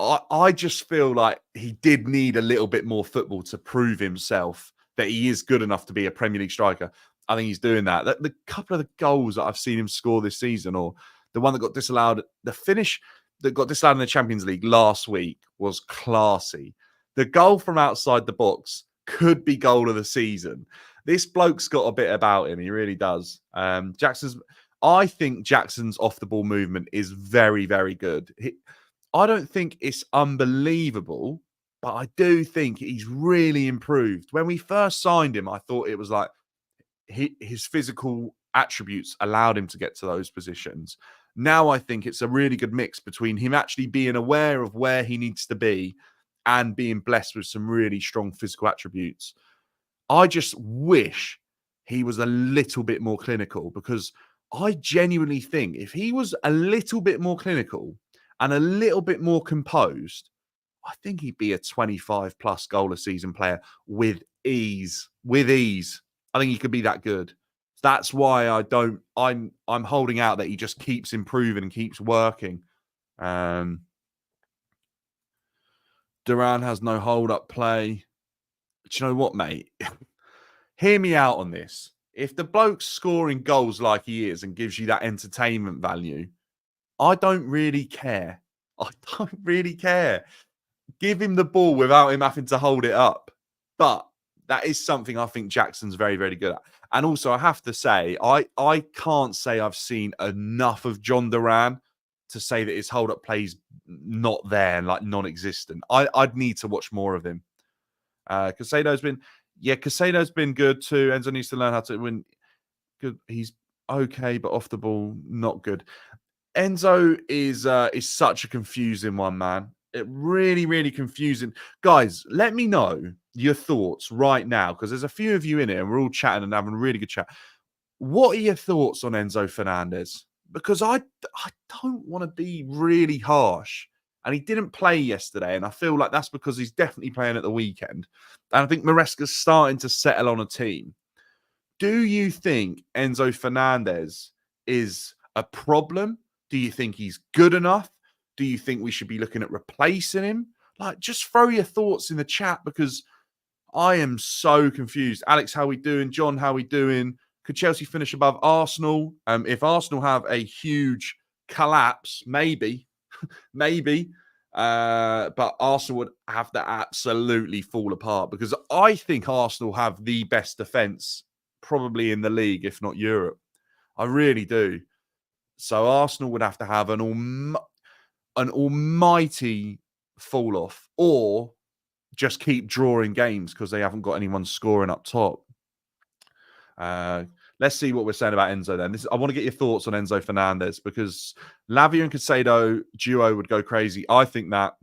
I just feel like he did need a little bit more football to prove himself that he is good enough to be a Premier League striker. I think he's doing that. The couple of the goals that I've seen him score this season, or the one that got disallowed, the finish that got disallowed in the Champions League last week was classy. The goal from outside the box could be goal of the season. This bloke's got a bit about him. He really does. I think Jackson's off-the-ball movement is very, very good. I don't think it's unbelievable, but I do think he's really improved. When we first signed him, I thought it was like his physical attributes allowed him to get to those positions. Now I think it's a really good mix between him actually being aware of where he needs to be and being blessed with some really strong physical attributes. I just wish he was a little bit more clinical, because I genuinely think if he was a little bit more clinical and a little bit more composed, I think he'd be a 25 plus goal a season player with ease. With ease. I think he could be that good. That's why I'm holding out that he just keeps improving and keeps working. Duran has no hold up play. Do you know what, mate? Hear me out on this. If the bloke's scoring goals like he is and gives you that entertainment value, I don't really care. I don't really care. Give him the ball without him having to hold it up. But that is something I think Jackson's very, very good at. And also, I have to say, I can't say I've seen enough of John Duran to say that his hold-up play's not there and like non-existent. I'd need to watch more of him. Casado's been good too. Enzo needs to learn how to win. Good. He's okay, but off the ball, not good. Enzo is such a confusing one, man. It really, really confusing. Guys, let me know your thoughts right now, because there's a few of you in it and we're all chatting and having a really good chat. What are your thoughts on Enzo Fernandez? Because I don't want to be really harsh. And he didn't play yesterday, and I feel like that's because he's definitely playing at the weekend. And I think Maresca's starting to settle on a team. Do you think Enzo Fernandez is a problem? Do you think he's good enough? Do you think we should be looking at replacing him? Like, just throw your thoughts in the chat, because I am so confused. Alex, how we doing? John, how we doing? Could Chelsea finish above Arsenal? If Arsenal have a huge collapse, maybe. Maybe. But Arsenal would have to absolutely fall apart, because I think Arsenal have the best defence probably in the league, if not Europe. I really do. So Arsenal would have to have an almighty fall off, or just keep drawing games because they haven't got anyone scoring up top. Let's see what we're saying about Enzo then. I want to get your thoughts on Enzo Fernandez, because Lavia and Casado duo would go crazy. I think that.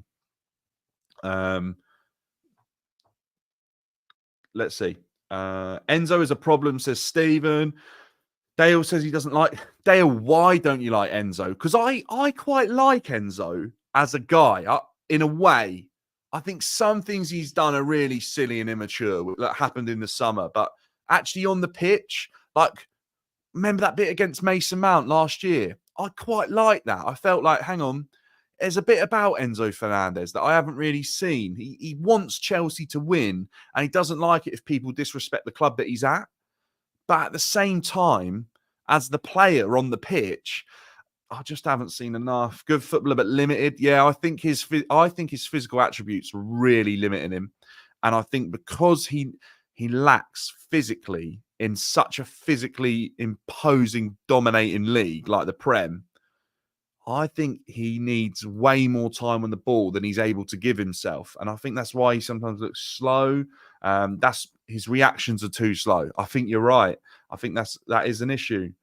Let's see. Enzo is a problem, says Stephen. Dale says he doesn't like... Dale, why don't you like Enzo? Because I quite like Enzo as a guy. In a way, I think some things he's done are really silly and immature that happened in the summer. But actually on the pitch, like, remember that bit against Mason Mount last year? I quite like that. I felt like, hang on, there's a bit about Enzo Fernandez that I haven't really seen. He wants Chelsea to win, and he doesn't like it if people disrespect the club that he's at. But at the same time, as the player on the pitch, I just haven't seen enough. Good footballer, but limited. Yeah, I think his physical attributes are really limiting him. And I think because he lacks physically in such a physically imposing, dominating league like the Prem, I think he needs way more time on the ball than he's able to give himself. And I think that's why he sometimes looks slow. His reactions are too slow. I think you're right. I think that is an issue.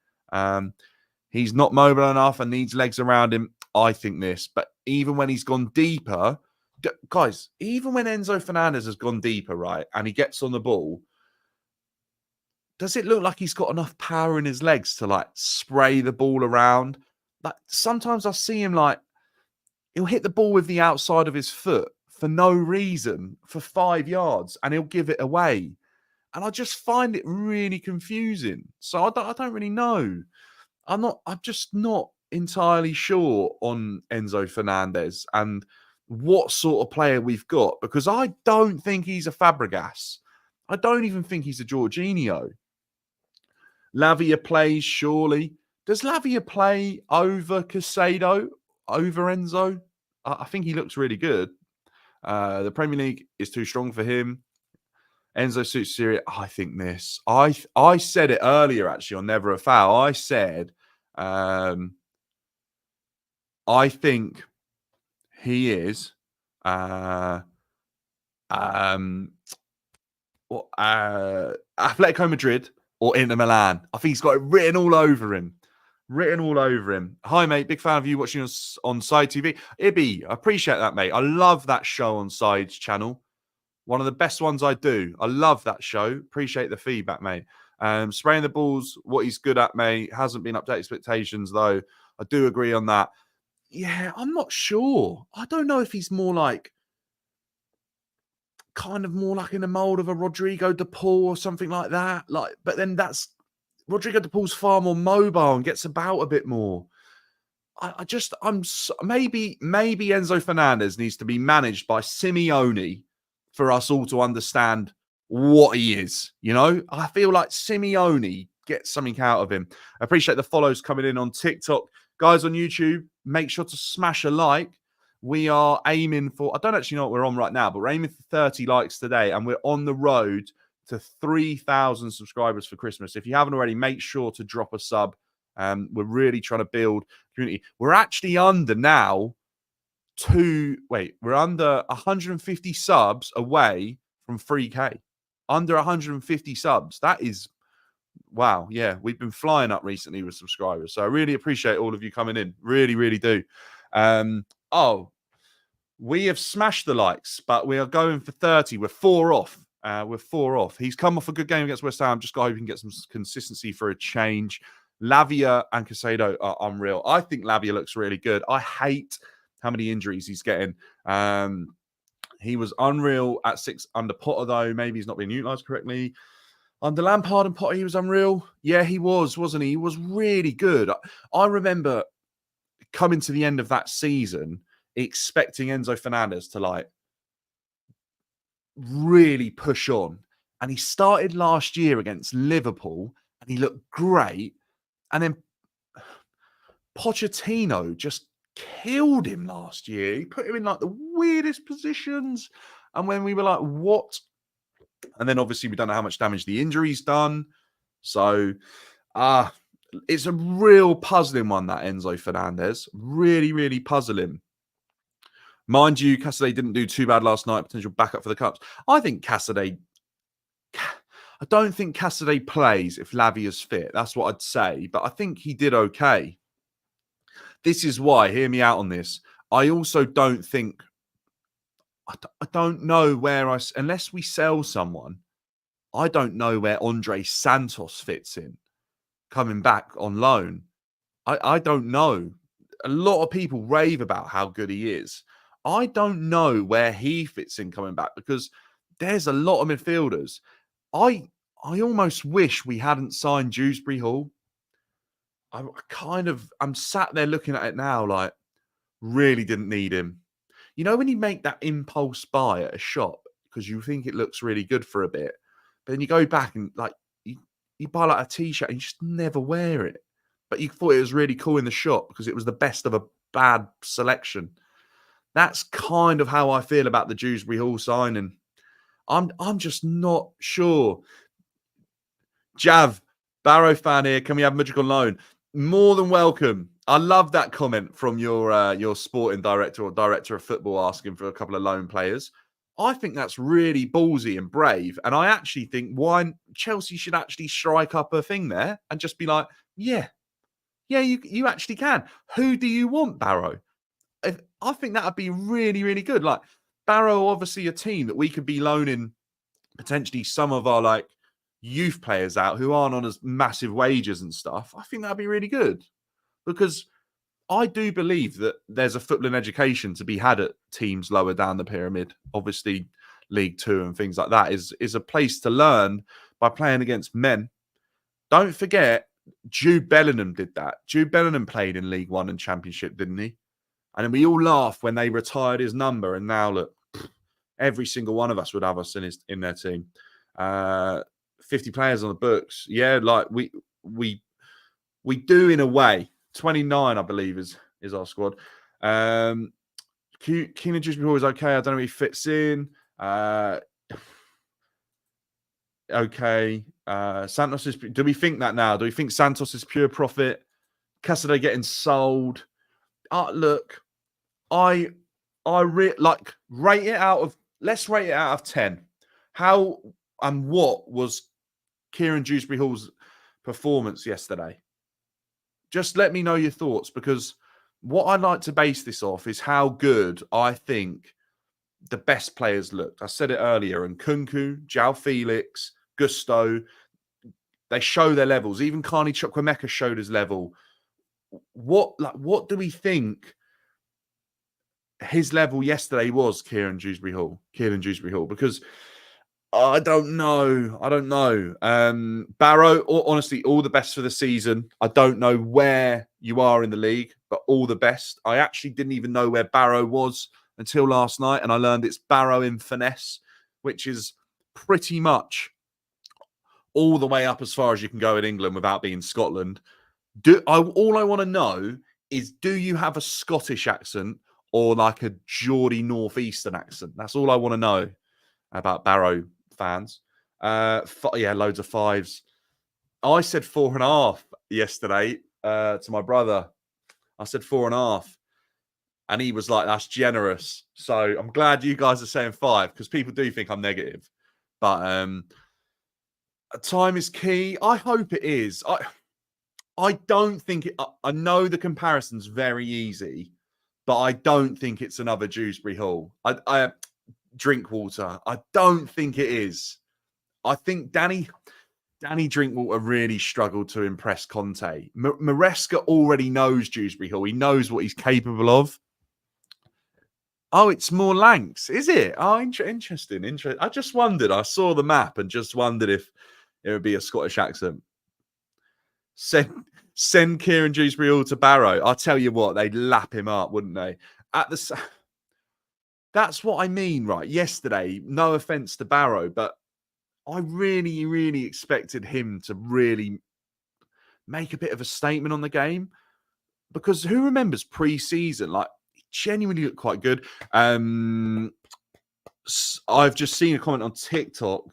He's not mobile enough and needs legs around him. I think this. But even when he's gone deeper, guys, even when Enzo Fernandez has gone deeper, right, and he gets on the ball, does it look like he's got enough power in his legs to like spray the ball around? Like, sometimes I see him like, he'll hit the ball with the outside of his foot for no reason for 5 yards, and he'll give it away. And I just find it really confusing. So I don't really know. I'm just not entirely sure on Enzo Fernandez and what sort of player we've got, because I don't think he's a Fabregas. I don't even think he's a Jorginho. Lavia plays, surely. Does Lavia play over Casado, over Enzo? I think he looks really good. The Premier League is too strong for him. Enzo suits Syria. I think this. I said it earlier, actually, on Never a Foul. I said, I think he is Atletico Madrid or Inter Milan. I think he's got it written all over him. Written all over him. Hi, mate. Big fan of you watching us on Side TV. Ibby, I appreciate that, mate. I love that show on Side's channel. One of the best ones I do. I love that show. Appreciate the feedback, mate. Spraying the balls, what he's good at, mate. Hasn't been up to expectations, though. I do agree on that. Yeah, I'm not sure. I don't know if he's more like, kind of more like in the mold of a Rodrigo de Paul or something like that. Like, but then that's Rodrigo de Paul's far more mobile and gets about a bit more. Maybe Enzo Fernandez needs to be managed by Simeone for us all to understand what he is. You know, I feel like Simeone gets something out of him. I appreciate the follows coming in on TikTok. Guys on YouTube, make sure to smash a like. We are aiming for, I don't actually know what we're on right now, but we're aiming for 30 likes today, and we're on the road to 3,000 subscribers for Christmas. If you haven't already, make sure to drop a sub. We're really trying to build community. We're actually under now we're under 150 subs away from 3K. Under 150 subs. That is, wow. Yeah, we've been flying up recently with subscribers. So I really appreciate all of you coming in. Really, really do. We have smashed the likes, but we are going for 30. We're 4 off. He's come off a good game against West Ham. Just got to hope he can get some consistency for a change. Lavia and Casado are unreal. I think Lavia looks really good. I hate how many injuries he's getting. He was unreal at 6 under Potter, though. Maybe he's not being utilised correctly. Under Lampard and Potter, he was unreal. Yeah, he was, wasn't he? He was really good. I remember coming to the end of that season expecting Enzo Fernandez to like really push on. And he started last year against Liverpool and he looked great. And then Pochettino just killed him last year. He put him in like the weirdest positions. And when we were like, what? And then obviously we don't know how much damage the injury's done. So it's a real puzzling one, that Enzo Fernandez. Really, really puzzling. Mind you, Cassidy didn't do too bad last night. Potential backup for the Cups. I don't think Cassidy plays if Lavia's fit. That's what I'd say. But I think he did okay. This is why, hear me out on this. I also don't think, I don't know where unless we sell someone, I don't know where Andre Santos fits in coming back on loan. I don't know. A lot of people rave about how good he is. I don't know where he fits in coming back because there's a lot of midfielders. I almost wish we hadn't signed Dewsbury Hall. I'm sat there looking at it now like, really didn't need him. You know when you make that impulse buy at a shop because you think it looks really good for a bit, but then you go back and like you buy like a t-shirt and you just never wear it. But you thought it was really cool in the shop because it was the best of a bad selection. That's kind of how I feel about the Dewsbury Hall signing. I'm just not sure. Jav, Barrow fan here. Can we have Mudryk on loan? More than welcome. I love that comment from your sporting director or director of football asking for a couple of loan players. I think that's really ballsy and brave. And I actually think Chelsea should actually strike up a thing there and just be like, yeah, you actually can. Who do you want, Barrow? I think that would be really, really good. Like Barrow, obviously a team that we could be loaning potentially some of our like youth players out who aren't on as massive wages and stuff. I think that'd be really good because I do believe that there's a footballing education to be had at teams lower down the pyramid. Obviously, League Two and things like that is a place to learn by playing against men. Don't forget, Jude Bellingham did that. Jude Bellingham played in League One and Championship, didn't he? And then we all laughed when they retired his number. And now look, every single one of us would have us in their team. 50 players on the books. Yeah, like we do in a way. 29, I believe, is our squad. Keenan Dewsbury is okay. I don't know if he fits in. Okay. Santos is. Do we think that now? Do we think Santos is pure profit? Cassidy getting sold? Look, I rate it out of. Let's rate it out of 10. How and what was Kieran Dewsbury Hall's performance yesterday? Just let me know your thoughts, because what I'd like to base this off is how good I think the best players looked. I said it earlier, and Nkunku, João Felix, Gusto, they show their levels. Even Carney Chukwuemeka showed his level. What do we think his level yesterday was, Kieran Dewsbury Hall? Because I don't know. Barrow, honestly, all the best for the season. I don't know where you are in the league, but all the best. I actually didn't even know where Barrow was until last night, and I learned it's Barrow in Finesse, which is pretty much all the way up as far as you can go in England without being Scotland. All I want to know is, do you have a Scottish accent or like a Geordie Northeastern accent? That's all I want to know about Barrow fans. Loads of fives. I said 4.5 yesterday to my brother. I said 4.5. And he was like, that's generous. So I'm glad you guys are saying 5, because people do think I'm negative. But time is key. I hope it is. I don't think it. I know the comparison's very easy, but I don't think it's another Dewsbury Hall. I Drinkwater. I don't think it is. I think Danny Drinkwater really struggled to impress Conte. Maresca already knows Dewsbury Hall. He knows what he's capable of. Oh, it's more Lancs, is it? Oh, interesting. I just wondered. I saw the map and just wondered if it would be a Scottish accent. Send Kieran Dewsbury Hall to Barrow. I'll tell you what, they'd lap him up, wouldn't they? That's what I mean, right? Yesterday, no offense to Barrow, but I really, really expected him to really make a bit of a statement on the game, because who remembers pre-season? Like, he genuinely looked quite good. I've just seen a comment on TikTok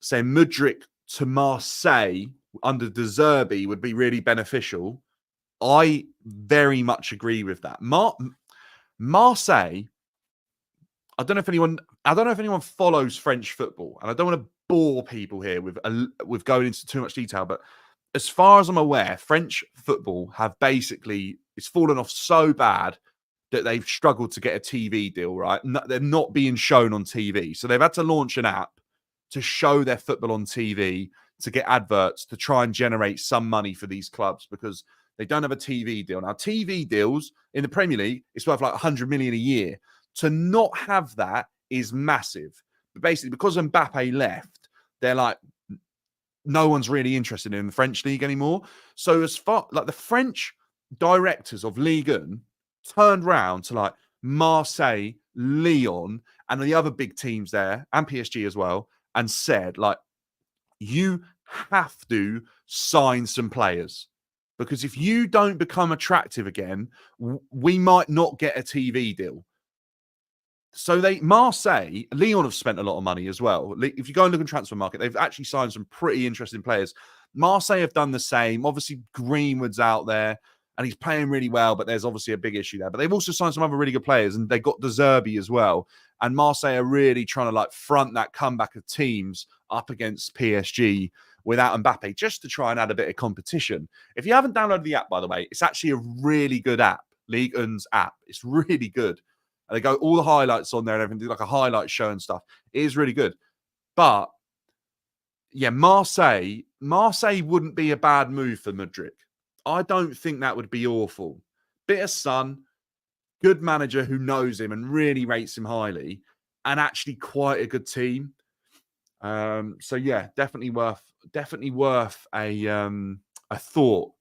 saying Mudryk to Marseille under De Zerbi would be really beneficial. I very much agree with that. Marseille, I don't know if anyone follows French football, and I don't want to bore people here with going into too much detail, but as far as I'm aware, French football it's fallen off so bad that they've struggled to get a TV deal, right? They're not being shown on TV. So they've had to launch an app to show their football on TV, to get adverts, to try and generate some money for these clubs, because they don't have a TV deal. Now, TV deals in the Premier League, it's worth like 100 million a year. To not have that is massive. But basically, because Mbappe left, they're like, no one's really interested in the French league anymore. So as far like the French directors of Ligue 1 turned round to like Marseille, Lyon, and the other big teams there, and PSG as well, and said, like, you have to sign some players, because if you don't become attractive again, we might not get a TV deal. So Marseille, Lyon have spent a lot of money as well. If you go and look at the transfer market, they've actually signed some pretty interesting players. Marseille have done the same. Obviously, Greenwood's out there and he's playing really well, but there's obviously a big issue there. But they've also signed some other really good players, and they got De Zerbi as well. And Marseille are really trying to like front that comeback of teams up against PSG without Mbappe, just to try and add a bit of competition. If you haven't downloaded the app, by the way, it's actually a really good app, Ligue 1's app. It's really good. And they go all the highlights on there and everything, do like a highlight show and stuff. It is really good. But yeah, Marseille wouldn't be a bad move for Mudryk. I don't think that would be awful. Bit of sun, good manager who knows him and really rates him highly, and actually quite a good team. So yeah, definitely worth a thought.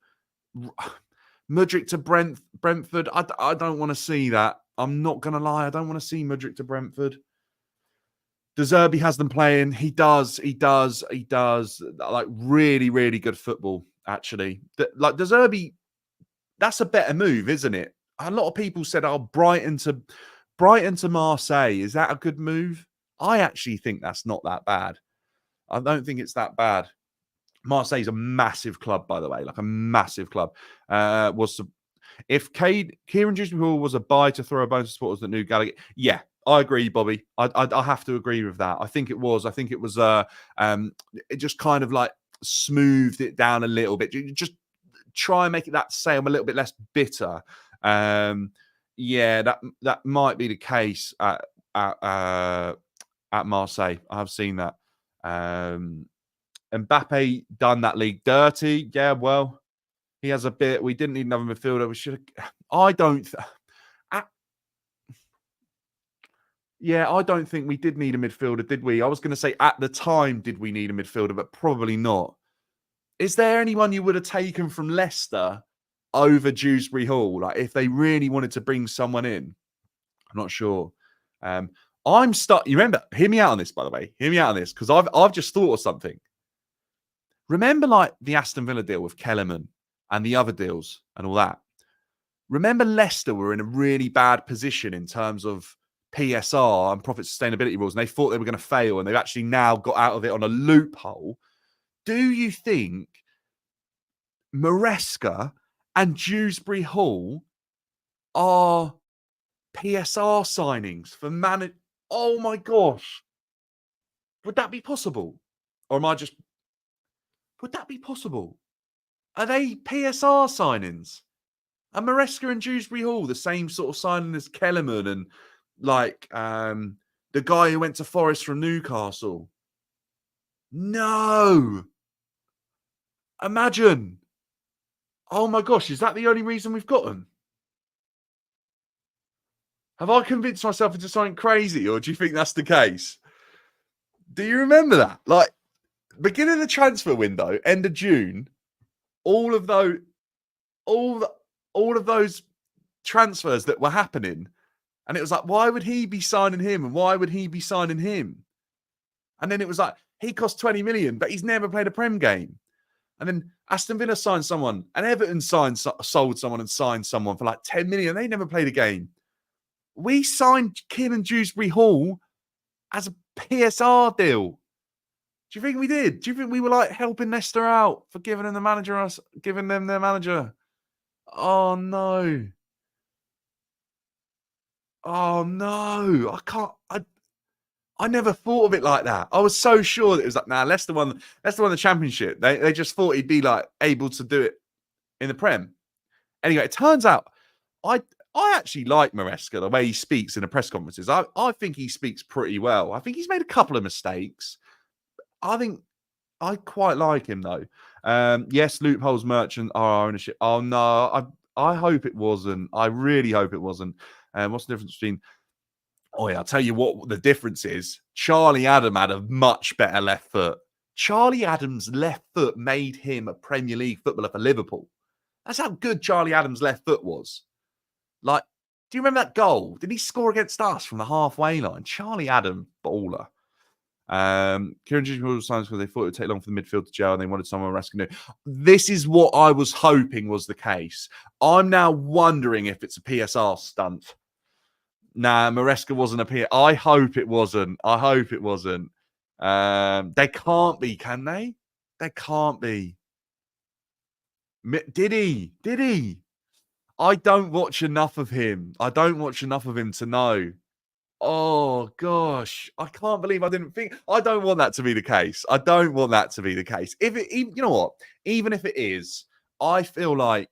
Mudryk to Brentford. I don't want to see that. I'm not going to lie. I don't want to see Mudryk to Brentford. De Zerbi has them playing. He does. Like really, really good football, actually. Like De Zerbi, that's a better move, isn't it? A lot of people said, oh, Brighton to Marseille. Is that a good move? I actually think that's not that bad. I don't think it's that bad. Marseille's a massive club, by the way, like a massive club. If Kieran Dewsbury Hall was a buy to throw a bone to supporters that knew Gallagher, yeah, I agree, Bobby. I have to agree with that. I think it was. It just kind of like smoothed it down a little bit. Just try and make it that say I'm a little bit less bitter. Yeah, that might be the case at, uh, at Marseille. I have seen that. Mbappe done that league dirty. Yeah, well, he has a bit. We didn't need another midfielder. We should have. I don't. Yeah, I don't think we did need a midfielder, did we? I was going to say at the time, did we need a midfielder, but probably not. Is there anyone you would have taken from Leicester over Dewsbury Hall? Like, if they really wanted to bring someone in, I'm not sure. I'm stuck. You remember? Hear me out on this, by the way. Hear me out on this, because I've just thought of something. Remember, like the Aston Villa deal with Kellerman and the other deals and all that. Remember, Leicester were in a really bad position in terms of PSR and profit sustainability rules, and they thought they were going to fail, and they've actually now got out of it on a loophole. Do you think Maresca and Dewsbury Hall are PSR signings for Oh my gosh. Would that be possible? Or am I just... Would that be possible? Are they PSR signings? Are Maresca and Dewsbury Hall the same sort of signing as Kellerman and like the guy who went to Forest from Newcastle? No. Imagine. Oh my gosh, is that the only reason we've got them? Have I convinced myself into something crazy, or do you think that's the case? Do you remember that? Like, beginning of the transfer window, end of June, all of those transfers that were happening, and it was like, why would he be signing him, and why would he be signing him? And then it was like, he cost 20 million, but he's never played a Prem game. And then Aston Villa signed someone, and Everton sold someone and signed someone for like 10 million. They never played a game. We signed Kim and Dewsbury Hall as a PSR deal. Do you think we did? Do you think we were like helping Leicester out for giving them their manager? Oh no. Oh no. I never thought of it like that. I was so sure that it was like, nah, Leicester won the championship. They just thought he'd be like able to do it in the Prem. Anyway, it turns out I actually like Maresca, the way he speaks in the press conferences. I think he speaks pretty well. I think he's made a couple of mistakes. I think I quite like him though. Yes, loopholes merchant are ownership. Oh no, I hope it wasn't. I really hope it wasn't. What's the difference between... Oh yeah, I'll tell you what the difference is. Charlie Adam had a much better left foot. Charlie Adams' left foot made him a Premier League footballer for Liverpool. That's how good Charlie Adams' left foot was. Like, do you remember that goal? Did he score against us from the halfway line? Charlie Adam, baller. Kieran Ginger signs because they thought it would take long for the midfield to gel and they wanted someone rescue. This is what I was hoping was the case. I'm now wondering if it's a PSR stunt. Nah, Maresca wasn't a PSR. I hope it wasn't. They can't be, can they? They can't be. Did he? I don't watch enough of him. To know. Oh, gosh. I can't believe I didn't think. I don't want that to be the case. You know what? Even if it is, I feel like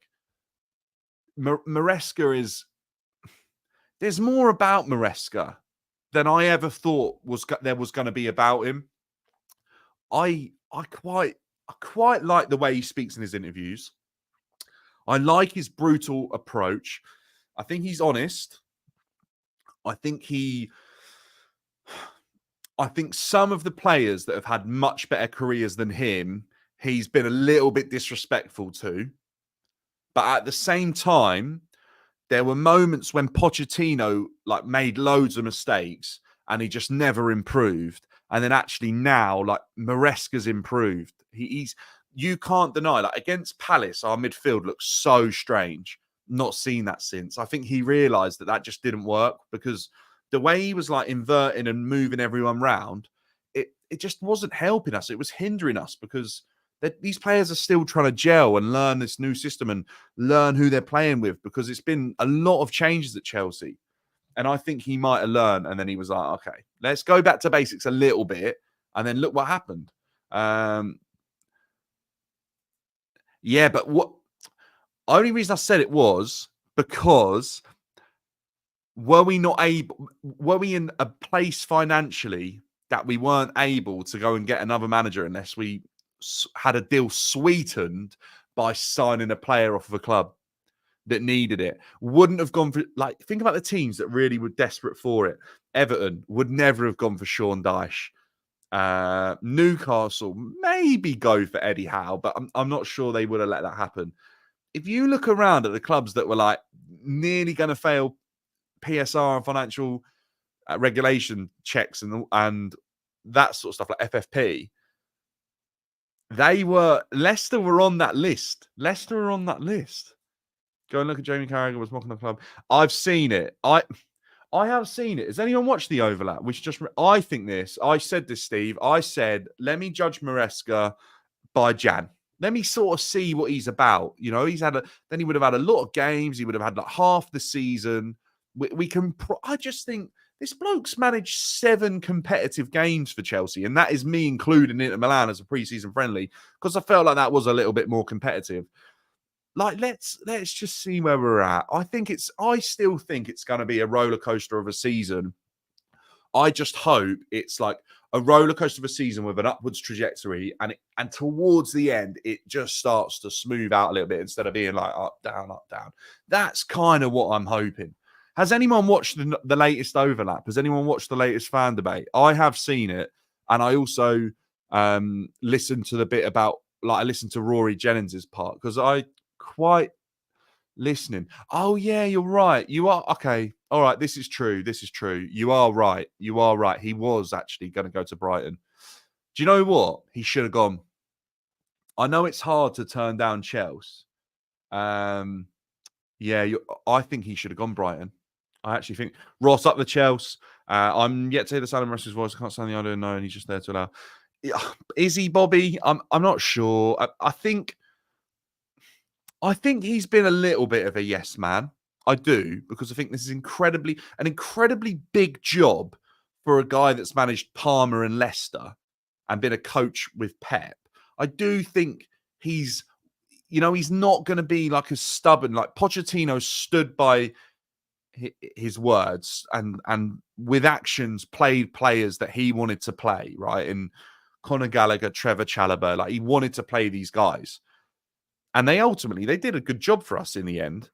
Maresca is... There's more about Maresca than I ever thought there was going to be about him. I quite like the way he speaks in his interviews. I like his brutal approach. I think he's honest. I think some of the players that have had much better careers than him, he's been a little bit disrespectful to. But at the same time, there were moments when Pochettino like made loads of mistakes and he just never improved. And then actually now, like, Maresca's improved. You can't deny, like, against Palace, our midfield looks so strange. Not seen that since. I think he realised that just didn't work because the way he was like inverting and moving everyone round, it just wasn't helping us. It was hindering us because these players are still trying to gel and learn this new system and learn who they're playing with because it's been a lot of changes at Chelsea. And I think he might have learned. And then he was like, okay, let's go back to basics a little bit. And then look what happened. Yeah, but Only reason I said it was because were we in a place financially that we weren't able to go and get another manager unless we had a deal sweetened by signing a player off of a club that needed it? Wouldn't have gone for, like, think about the teams that really were desperate for it. Everton would never have gone for Sean Dyche. Newcastle maybe go for Eddie Howe, but I'm not sure they would have let that happen. If you look around at the clubs that were like nearly going to fail PSR and financial regulation checks and that sort of stuff, like FFP, Leicester were on that list. Leicester were on that list. Go and look at Jamie Carragher was mocking the club. I've seen it. I have seen it. Has anyone watched the overlap? I think this. I said this, Steve. I said, let me judge Maresca by Jan. Let me sort of see what he's about. You know, then he would have had a lot of games. He would have had like half the season. I just think this bloke's managed 7 competitive games for Chelsea, and that is me including Inter Milan as a preseason friendly, because I felt like that was a little bit more competitive. Like, let's just see where we're at. I still think it's going to be a roller coaster of a season. I just hope it's like a roller coaster of a season with an upwards trajectory, and towards the end, it just starts to smooth out a little bit instead of being like up, down, up, down. That's kind of what I'm hoping. Has anyone watched the latest overlap? Has anyone watched the latest fan debate? I have seen it, and I also listened to the bit about, like, I listened to Rory Jennings's part because I quite listening. Oh, yeah, you're right. You are. Okay. All right. This is true. You are right. He was actually going to go to Brighton. Do you know what? He should have gone. I know it's hard to turn down Chelsea. Yeah, I think he should have gone Brighton. I actually think Ross up the Chelsea. I'm yet to hear the sound of Russ's voice. I can't stand the idea. No, and he's just there to allow. Is he Bobby? I'm not sure. I think he's been a little bit of a yes man. I do, because I think this is an incredibly big job for a guy that's managed Parma and Leicester and been a coach with Pep. I do think he's not going to be like as stubborn. Like Pochettino stood by his words and with actions played players that he wanted to play, right? And Conor Gallagher, Trevor Chalobah, like he wanted to play these guys. And they did a good job for us in the end.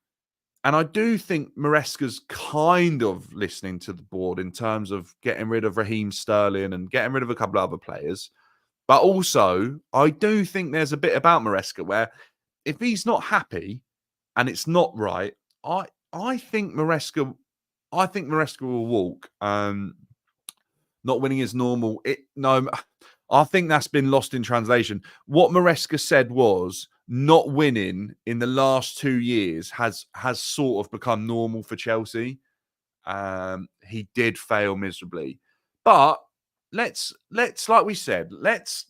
And I do think Maresca's kind of listening to the board in terms of getting rid of Raheem Sterling and getting rid of a couple of other players. But also, I do think there's a bit about Maresca where if he's not happy and it's not right, I think Maresca will walk. Not winning is normal. I think that's been lost in translation. What Maresca said was not winning in the last 2 years has sort of become normal for Chelsea. He did fail miserably, but let's like we said, let's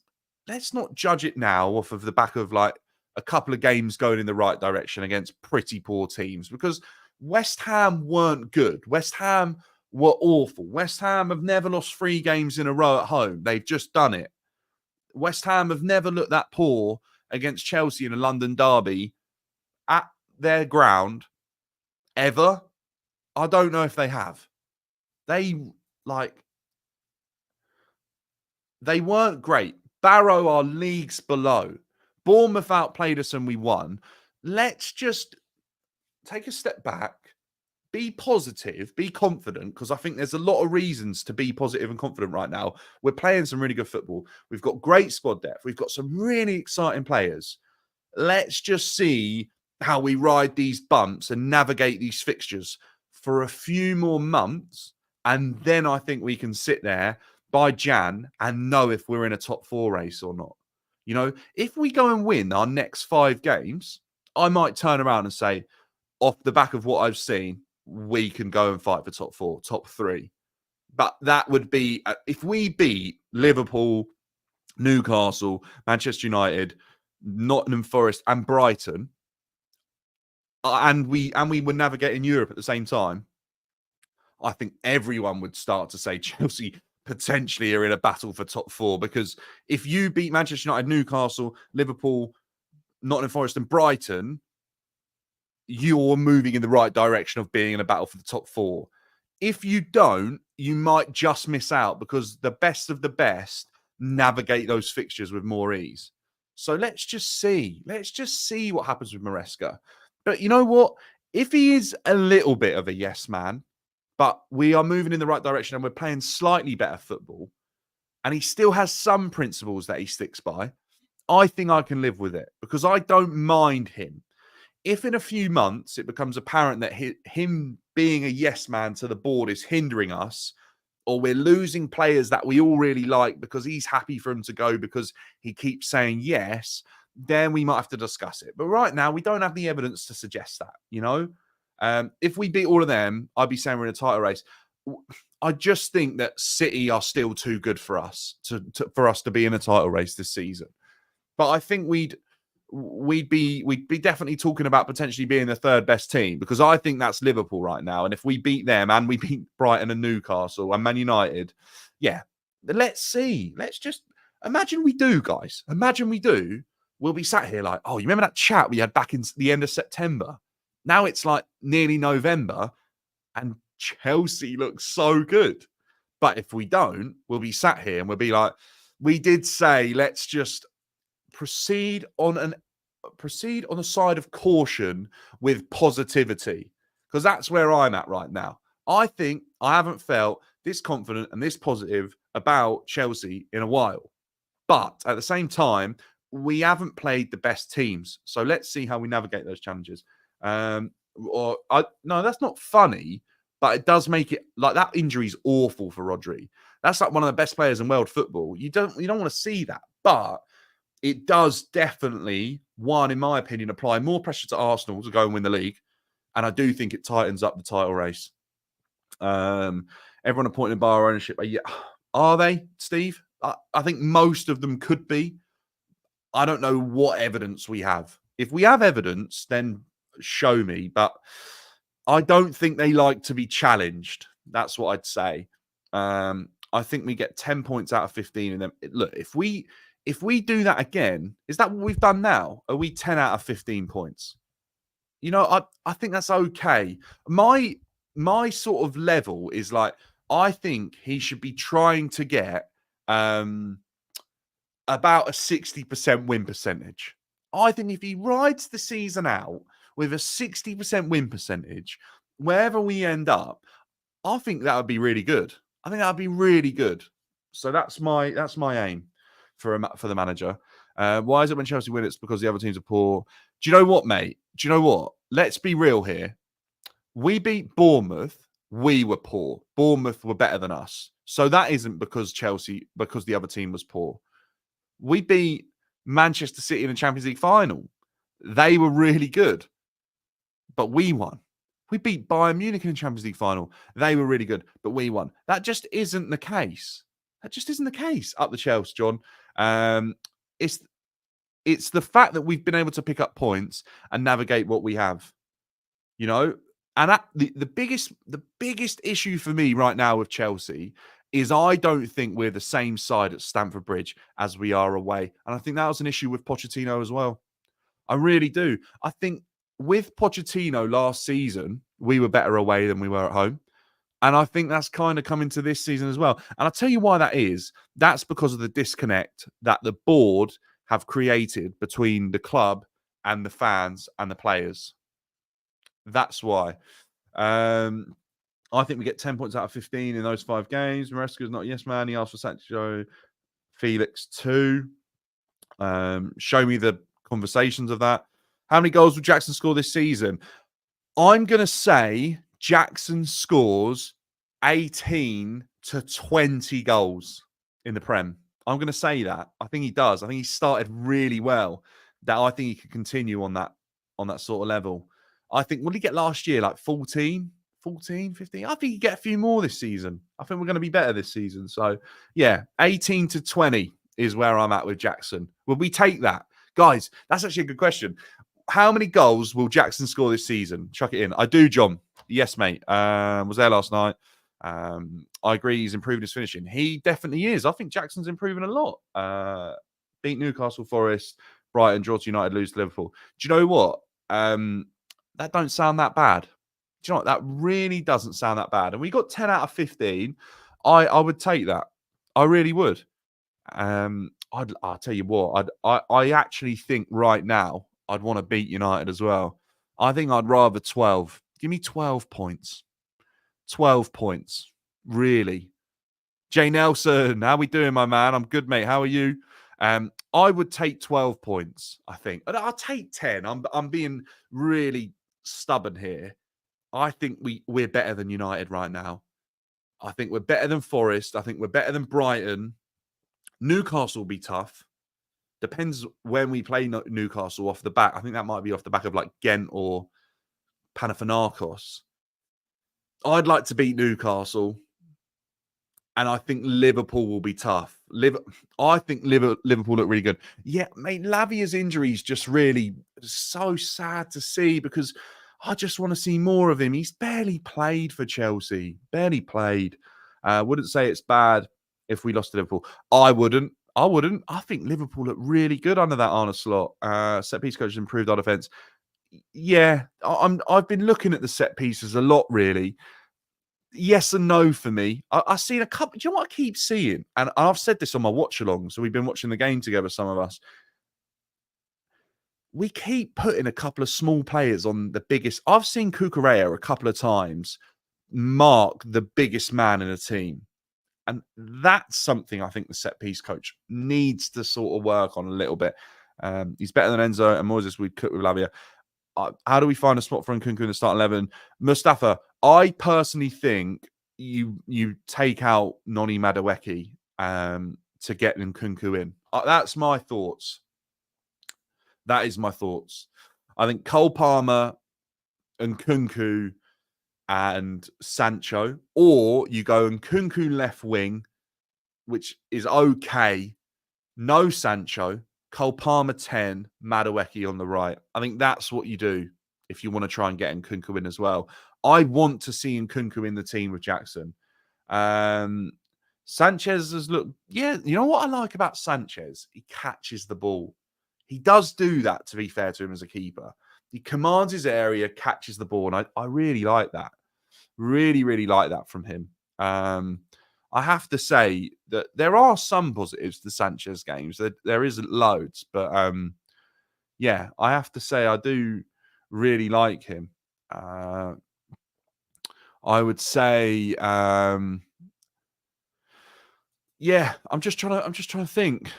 not judge it now off of the back of like a couple of games going in the right direction against pretty poor teams, because West Ham weren't good. West Ham were awful. West Ham have never lost 3 games in a row at home. They've just done it. West Ham have never looked that poor against Chelsea in a London derby at their ground ever. I don't know if they have. They weren't great. Barrow are leagues below. Bournemouth outplayed us and we won. Let's just take a step back, be positive, be confident, because I think there's a lot of reasons to be positive and confident right now. We're playing some really good football. We've got great squad depth. We've got some really exciting players. Let's just see how we ride these bumps and navigate these fixtures for a few more months. And then I think we can sit there by Jan and know if we're in a top 4 race or not. You know, if we go and win our next 5 games, I might turn around and say, off the back of what I've seen, we can go and fight for top 4, top 3. But that would be, if we beat Liverpool, Newcastle, Manchester United, Nottingham Forest and Brighton, and we were navigating Europe at the same time, I think everyone would start to say Chelsea potentially are in a battle for top 4, because if you beat Manchester United, Newcastle, Liverpool, Nottingham Forest and Brighton, you're moving in the right direction of being in a battle for the top 4. If you don't, you might just miss out because the best of the best navigate those fixtures with more ease. So let's just see. Let's just see what happens with Maresca. But you know what? If he is a little bit of a yes man, but we are moving in the right direction and we're playing slightly better football, and he still has some principles that he sticks by, I think I can live with it because I don't mind him. If in a few months it becomes apparent that him being a yes man to the board is hindering us, or we're losing players that we all really like because he's happy for him to go because he keeps saying yes, then we might have to discuss it. But right now, we don't have the evidence to suggest that, you know? If we beat all of them, I'd be saying we're in a title race. I just think that City are still too good for us for us to be in a title race this season. But I think we'd be definitely talking about potentially being the third best team because I think that's Liverpool right now. And if we beat them and we beat Brighton and Newcastle and Man United, yeah, let's see. Let's just imagine we do, guys. Imagine we do. We'll be sat here like, oh, you remember that chat we had back in the end of September? Now it's like nearly November and Chelsea looks so good. But if we don't, we'll be sat here and we'll be like, we did say, let's just proceed on the side of caution with positivity, because that's where I'm at right now. I think I haven't felt this confident and this positive about Chelsea in a while. But at the same time, we haven't played the best teams. So let's see how we navigate those challenges. No, that's not funny, but it does make it like that injury is awful for Rodri. That's like one of the best players in world football. You don't want to see that, but it does definitely, in my opinion, apply more pressure to Arsenal to go and win the league. And I do think it tightens up the title race. Everyone appointed Barrow ownership. Are they, Steve? I think most of them could be. I don't know what evidence we have. If we have evidence, then show me. But I don't think they like to be challenged. That's what I'd say. I think we get 10 points out of 15. And then, look, if we do that again, is that what we've done now? Are we 10 out of 15 points? You know, I think that's okay. My sort of level is like, I think he should be trying to get about a 60% win percentage. I think if he rides the season out with a 60% win percentage, wherever we end up, I think that would be really good. I think that would be really good. So that's my aim for the manager. Why is it when Chelsea win, it's because the other teams are poor? Do you know what, mate? Do you know what? Let's be real here. We beat Bournemouth. We were poor. Bournemouth were better than us. So that isn't because the other team was poor. We beat Manchester City in the Champions League final. They were really good, but we won. We beat Bayern Munich in the Champions League final. They were really good, but we won. That just isn't the case. That just isn't the case up the Chelsea, John. It's the fact that we've been able to pick up points and navigate what we have, you know. And the biggest issue for me right now with Chelsea is I don't think we're the same side at Stamford Bridge as we are away. And I think that was an issue with Pochettino as well. I really do. I think with Pochettino last season, we were better away than we were at home. And I think that's kind of coming to this season as well. And I'll tell you why that is. That's because of the disconnect that the board have created between the club and the fans and the players. That's why. I think we get 10 points out of 15 in those 5 games. Maresca's not a yes man. He asked for Sancho Felix too. Show me the conversations of that. How many goals will Jackson score this season? I'm going to say Jackson scores 18 to 20 goals in the Prem. I'm going to say that. I think he does. I think he started really well. That I think he could continue on that sort of level. I think, what did he get last year? Like 14, 15? I think he get a few more this season. I think we're going to be better this season. So, yeah, 18 to 20 is where I'm at with Jackson. Will we take that? Guys, that's actually a good question. How many goals will Jackson score this season? Chuck it in. I do, John. Yes, mate. Was there last night. I agree he's improving his finishing. He definitely is. I think Jackson's improving a lot. Beat Newcastle, Forest, Brighton, draw to United, lose to Liverpool. Do you know what? that don't sound that bad. Do you know what? That really doesn't sound that bad. And we got 10 out of 15. I would take that. I really would. I'll tell you what, I actually think right now I'd want to beat United as well. I think I'd rather 12. Give me 12 points. 12 points. Really. Jay Nelson, how we doing, my man? I'm good, mate. How are you? I would take 12 points, I think. And I'll take 10. I'm being really stubborn here. I think we're better than United right now. I think we're better than Forest. I think we're better than Brighton. Newcastle will be tough. Depends when we play Newcastle off the back. I think that might be off the back of like Ghent or Panathinaikos. I'd like to beat Newcastle. And I think Liverpool will be tough. I think Liverpool look really good. Yeah, mate, Lavia's injury is just really so sad to see because I just want to see more of him. He's barely played for Chelsea. Barely played. Wouldn't say it's bad if we lost to Liverpool. I wouldn't. I think Liverpool look really good under that Arne Slot. Set piece coach has improved our defense. Yeah, I've been looking at the set pieces a lot, really. Yes and no for me. I've seen a couple. Do you know what I keep seeing? And I've said this on my watch along. So we've been watching the game together, some of us. We keep putting a couple of small players on the biggest. I've seen Cucurella a couple of times mark the biggest man in a team. And that's something I think the set piece coach needs to sort of work on a little bit. He's better than Enzo and Moses. We'd cook with Lavia. How do we find a spot for Nkunku in the start 11? Mustafa, I personally think you take out Noni Madueke to get Nkunku in. That's my thoughts. That is my thoughts. I think Cole Palmer, Nkunku, and Sancho, or you go Nkunku left wing, which is okay. No Sancho, Cole Palmer 10, Madueke on the right. I think that's what you do if you want to try and get Nkunku in as well. I want to see Nkunku in the team with Jackson. Sanchez has looked, yeah, you know what I like about Sanchez? He catches the ball. He does do that, to be fair to him as a keeper. He commands his area, catches the ball, and I really like that. Really, really like that from him. I have to say that there are some positives to Sanchez games. There isn't loads, but yeah, I have to say I do really like him. I would say, yeah, I'm just trying to think.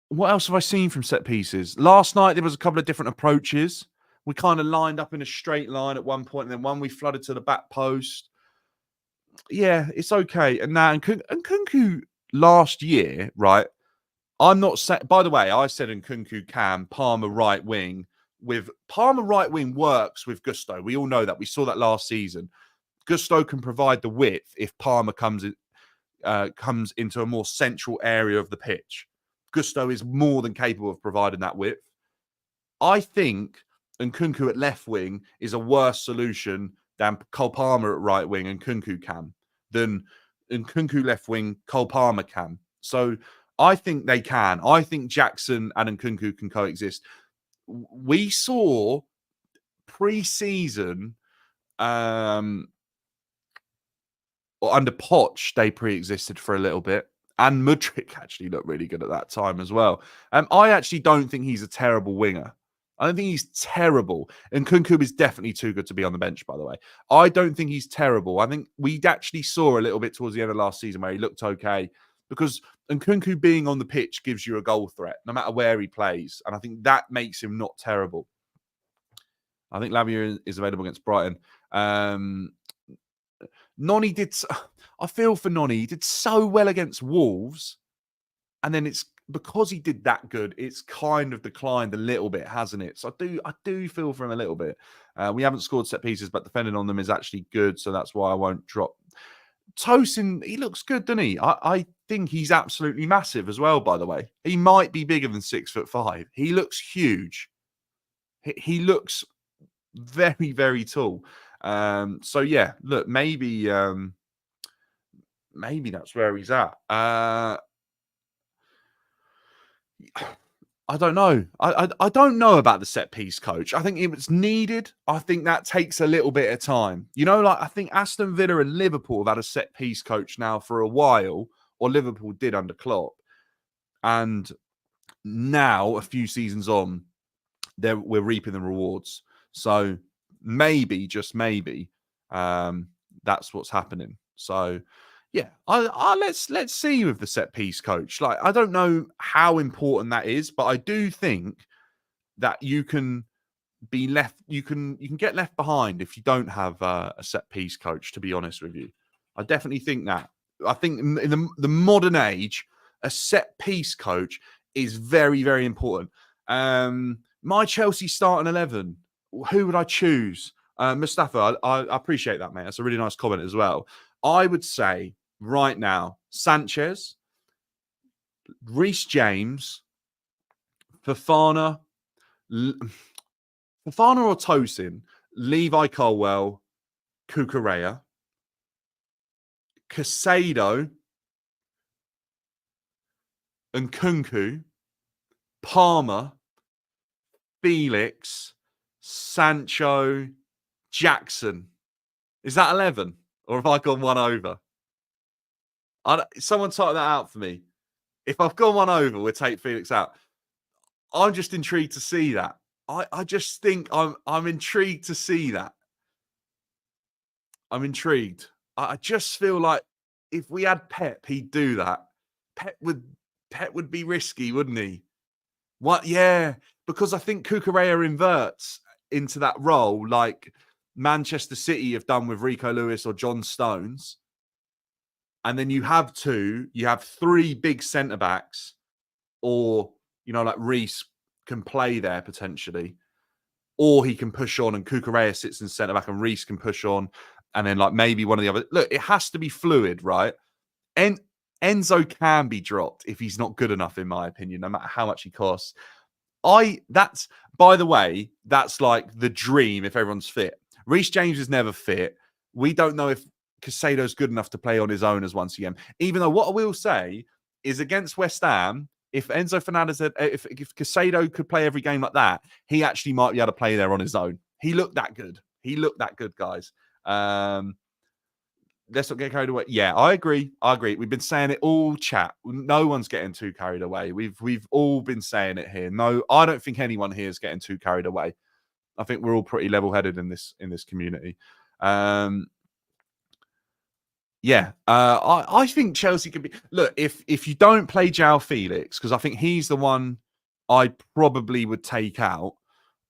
What else have I seen from set pieces? Last night there was a couple of different approaches. We kind of lined up in a straight line at one point, and then one we flooded to the back post. Yeah, it's okay. And now Nkunku last year, right? I'm not saying, by the way, I said Nkunku can, Palmer right wing. With Palmer right wing works with Gusto. We all know that. We saw that last season. Gusto can provide the width if Palmer comes into a more central area of the pitch. Gusto is more than capable of providing that width. I think Nkunku at left wing is a worse solution than Cole Palmer at right wing and Nkunku can, than Nkunku left wing, Cole Palmer can. So I think they can. I think Jackson and Nkunku can coexist. We saw pre-season under Poch, they pre-existed for a little bit. And Mudryk actually looked really good at that time as well. I actually don't think he's a terrible winger. I don't think he's terrible. And Nkunku is definitely too good to be on the bench, by the way. I don't think he's terrible. I think we actually saw a little bit towards the end of last season where he looked okay. Because Nkunku being on the pitch gives you a goal threat, no matter where he plays. And I think that makes him not terrible. I think Lavia is available against Brighton. Noni did... I feel for Noni. He did so well against Wolves. And then it's because he did that good, it's kind of declined a little bit, hasn't it? So I do feel for him a little bit. We haven't scored set pieces, but defending on them is actually good. So that's why I won't drop. Tosin, he looks good, doesn't he? I think he's absolutely massive as well, by the way. He might be bigger than 6'5". He looks huge. He looks very, very tall. So yeah, look, maybe that's where he's at. I don't know. I don't know about the set piece coach. I think it's needed. I think that takes a little bit of time. You know, like I think Aston Villa and Liverpool have had a set piece coach now for a while, or Liverpool did under Klopp. And now, a few seasons on, we're reaping the rewards. So maybe, just maybe, that's what's happening. So yeah, let's see with the set piece coach. Like, I don't know how important that is, but I do think that you can be left. You can get left behind if you don't have a set piece coach. To be honest with you, I definitely think that. I think in the modern age, a set piece coach is very, very important. My Chelsea starting 11, who would I choose? Mustafa, I appreciate that, mate. That's a really nice comment as well. I would say right now, Sanchez, Reece James, Fofana, Fofana or Tosin, Levi Colwell, Cucurella, Casado, Nkunku, Palmer, Felix, Sancho, Jackson. Is that 11? Or have I gone one over? Someone type that out for me. If I've gone one over, we'll take Felix out. I'm just intrigued to see that. I just think I'm intrigued to see that. I'm intrigued. I just feel like if we had Pep, he'd do that. Pep would be risky, wouldn't he? What? Yeah, because I think Cucurella inverts into that role like Manchester City have done with Rico Lewis or John Stones. And then you have three big centre backs, or, you know, like Reece can play there potentially, or he can push on and Cucurella sits in centre back and Reece can push on. And then like maybe one of the other. Look, it has to be fluid, right? And Enzo can be dropped if he's not good enough, in my opinion, no matter how much he costs. That's, by the way, that's like the dream if everyone's fit. Reece James is never fit. We don't know if Casado's good enough to play on his own as once again. Even though what I will say is against West Ham, if Enzo Fernandez, if Casado could play every game like that, he actually might be able to play there on his own. He looked that good. Guys. Let's not get carried away. Yeah, I agree. We've been saying it all chat. No one's getting too carried away. We've all been saying it here. No, I don't think anyone here is getting too carried away. I think we're all pretty level-headed in this community. Yeah, I think Chelsea could be. Look, if you don't play João Felix, because I think he's the one I probably would take out.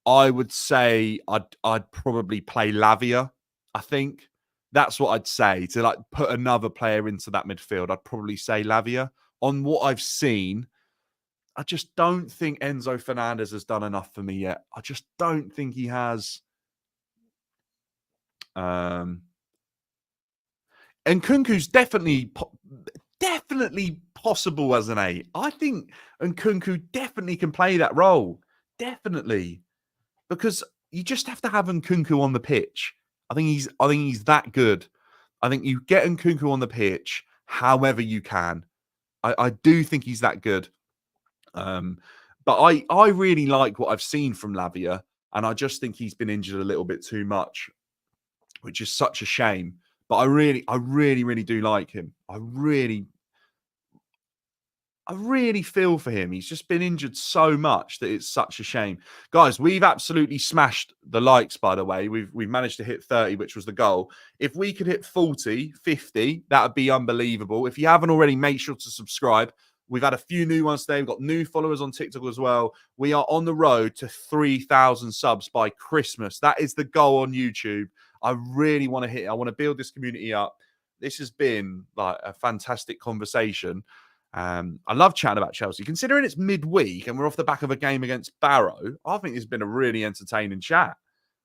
I would say I'd probably play Lavia. I think that's what I'd say, to like put another player into that midfield. I'd probably say Lavia. On what I've seen, I just don't think Enzo Fernandez has done enough for me yet. I just don't think he has. And Nkunku's definitely possible as an 8. I think Nkunku definitely can play that role. Definitely. Because you just have to have Nkunku on the pitch. I think he's that good. I think you get Nkunku on the pitch however you can. I do think he's that good. But I really like what I've seen from Lavia, and I just think he's been injured a little bit too much, which is such a shame. But I really do like him. I really feel for him. He's just been injured so much that it's such a shame. Guys, we've absolutely smashed the likes, by the way. We've managed to hit 30, which was the goal. If we could hit 40, 50, that would be unbelievable. If you haven't already, make sure to subscribe. We've had a few new ones today. We've got new followers on TikTok as well. We are on the road to 3,000 subs by Christmas. That is the goal on YouTube. I really want to hit it. I want to build this community up. This has been like a fantastic conversation. I love chatting about Chelsea. Considering it's midweek and we're off the back of a game against Barrow, I think it's been a really entertaining chat.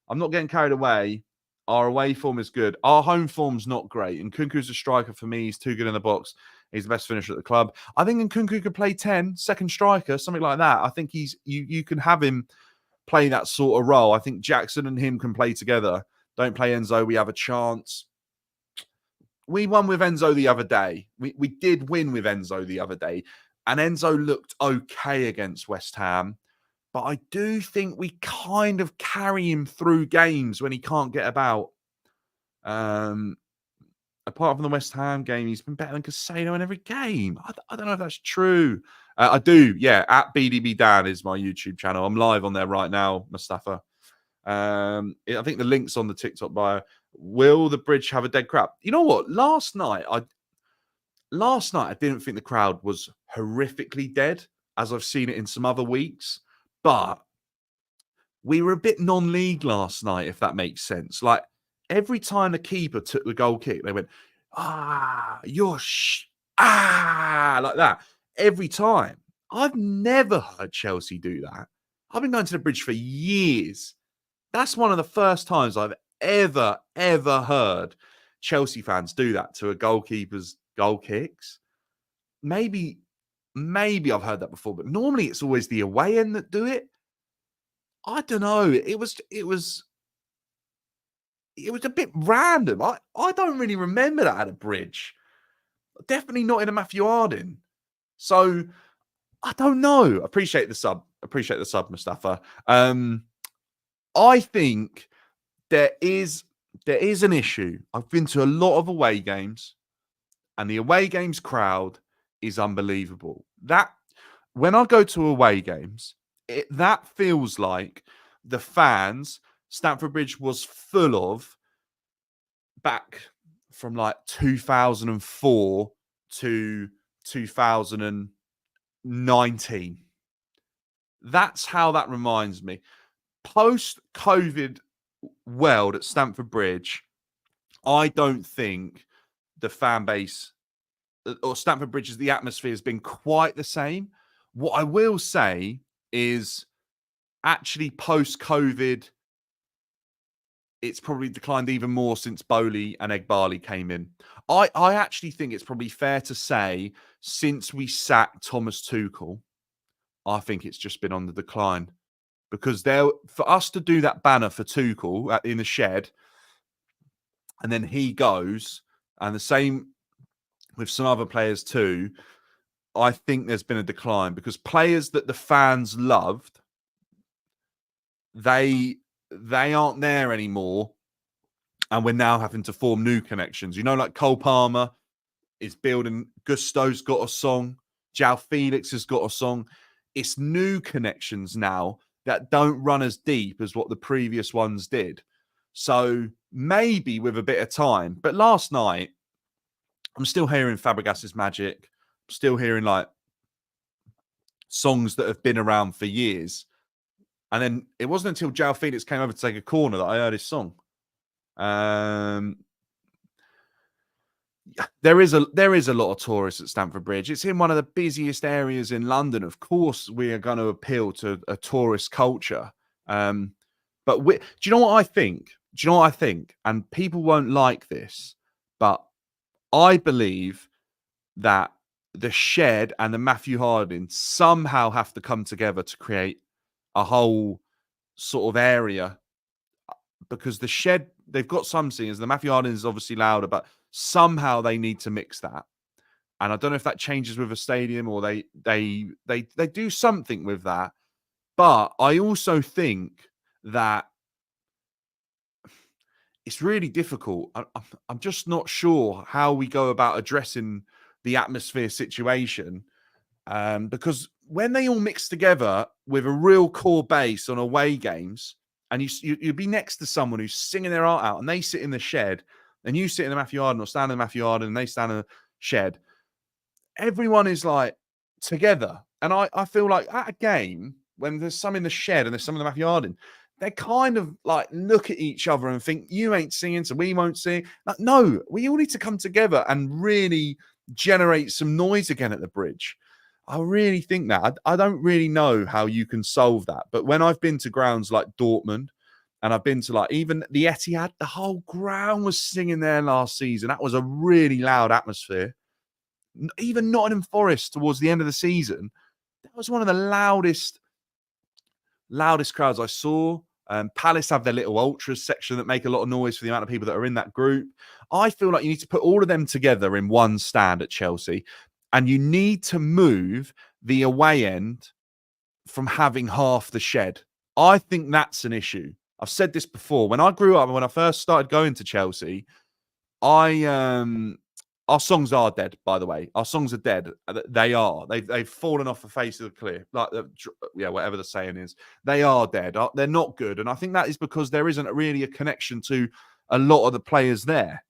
I'm not getting carried away. Our away form is good. Our home form's not great. And Nkunku's a striker for me. He's too good in the box. He's the best finisher at the club. I think Nkunku could play 10, second striker, something like that. I think you can have him play that sort of role. I think Jackson and him can play together. Don't play Enzo. We have a chance. We won with Enzo the other day. We did win with Enzo the other day. And Enzo looked okay against West Ham. But I do think we kind of carry him through games when he can't get about. Apart from the West Ham game, he's been better than Casado in every game. I don't know if that's true. I do. Yeah, at BDB Dan is my YouTube channel. I'm live on there right now, Mustafa. I think the link's on the TikTok bio. Will the bridge have a dead crowd? You know what? Last night I didn't think the crowd was horrifically dead, as I've seen it in some other weeks. But we were a bit non-league last night, if that makes sense. Like, every time the keeper took the goal kick, they went, like that. Every time. I've never heard Chelsea do that. I've been going to the bridge for years. That's one of the first times I've ever heard Chelsea fans do that to a goalkeeper's goal kicks. Maybe I've heard that before, but normally it's always the away end that do it. I don't know. It was a bit random. I don't really remember that at a bridge. Definitely not in a Matthew Arden. So I don't know. Appreciate the sub, Mustafa. I think there is an issue. I've been to a lot of away games, and the away games crowd is unbelievable. That when I go to away games, that feels like the fans Stamford Bridge was full of back from like 2004 to 2019. That's how that reminds me. Post-COVID world at Stamford Bridge, I don't think the fan base or Stamford Bridge's the atmosphere has been quite the same. What I will say is actually post-COVID, it's probably declined even more since Bowley and Egbali came in. I actually think it's probably fair to say since we sacked Thomas Tuchel, I think it's just been on the decline. Because for us to do that banner for Tuchel in the shed, and then he goes, and the same with some other players too, I think there's been a decline because players that the fans loved, they aren't there anymore, and we're now having to form new connections. You know, like Cole Palmer is building, Gusto's got a song, João Felix has got a song. It's new connections now that don't run as deep as what the previous ones did. So maybe with a bit of time. But last night, I'm still hearing Fabregas's Magic. I'm still hearing like songs that have been around for years. And then it wasn't until João Felix came over to take a corner that I heard his song. There is a lot of tourists at Stamford Bridge. It's in one of the busiest areas in London. Of course, we are going to appeal to a tourist culture. But do you know what I think? And people won't like this, but I believe that the shed and the Matthew Harding somehow have to come together to create a whole sort of area, because the shed, they've got some singers. The Matthew Harding is obviously louder, but somehow they need to mix that. And I don't know if that changes with a stadium or they do something with that. But I also think that it's really difficult. I'm just not sure how we go about addressing the atmosphere situation, because when they all mix together with a real core base on away games, and you'd be next to someone who's singing their heart out, and they sit in the shed, and you sit in the Matthew Arden or stand in the Matthew Arden, and they stand in the shed, everyone is like together. And I feel like at a game, when there's some in the shed and there's some in the Matthew Arden, they kind of like look at each other and think, you ain't singing, so we won't sing. Like, no, we all need to come together and really generate some noise again at the bridge. I really think that. I don't really know how you can solve that. But when I've been to grounds like Dortmund, and I've been to like even the Etihad, the whole ground was singing there last season. That was a really loud atmosphere. Even Nottingham Forest towards the end of the season, that was one of the loudest crowds I saw. Palace have their little ultras section that make a lot of noise for the amount of people that are in that group. I feel like you need to put all of them together in one stand at Chelsea. And you need to move the away end from having half the shed. I think that's an issue. I've said this before. When I grew up, when I first started going to Chelsea, our songs are dead, by the way. Our songs are dead. They are. They've fallen off the face of the cliff. Whatever the saying is. They are dead. They're not good. And I think that is because there isn't really a connection to a lot of the players there.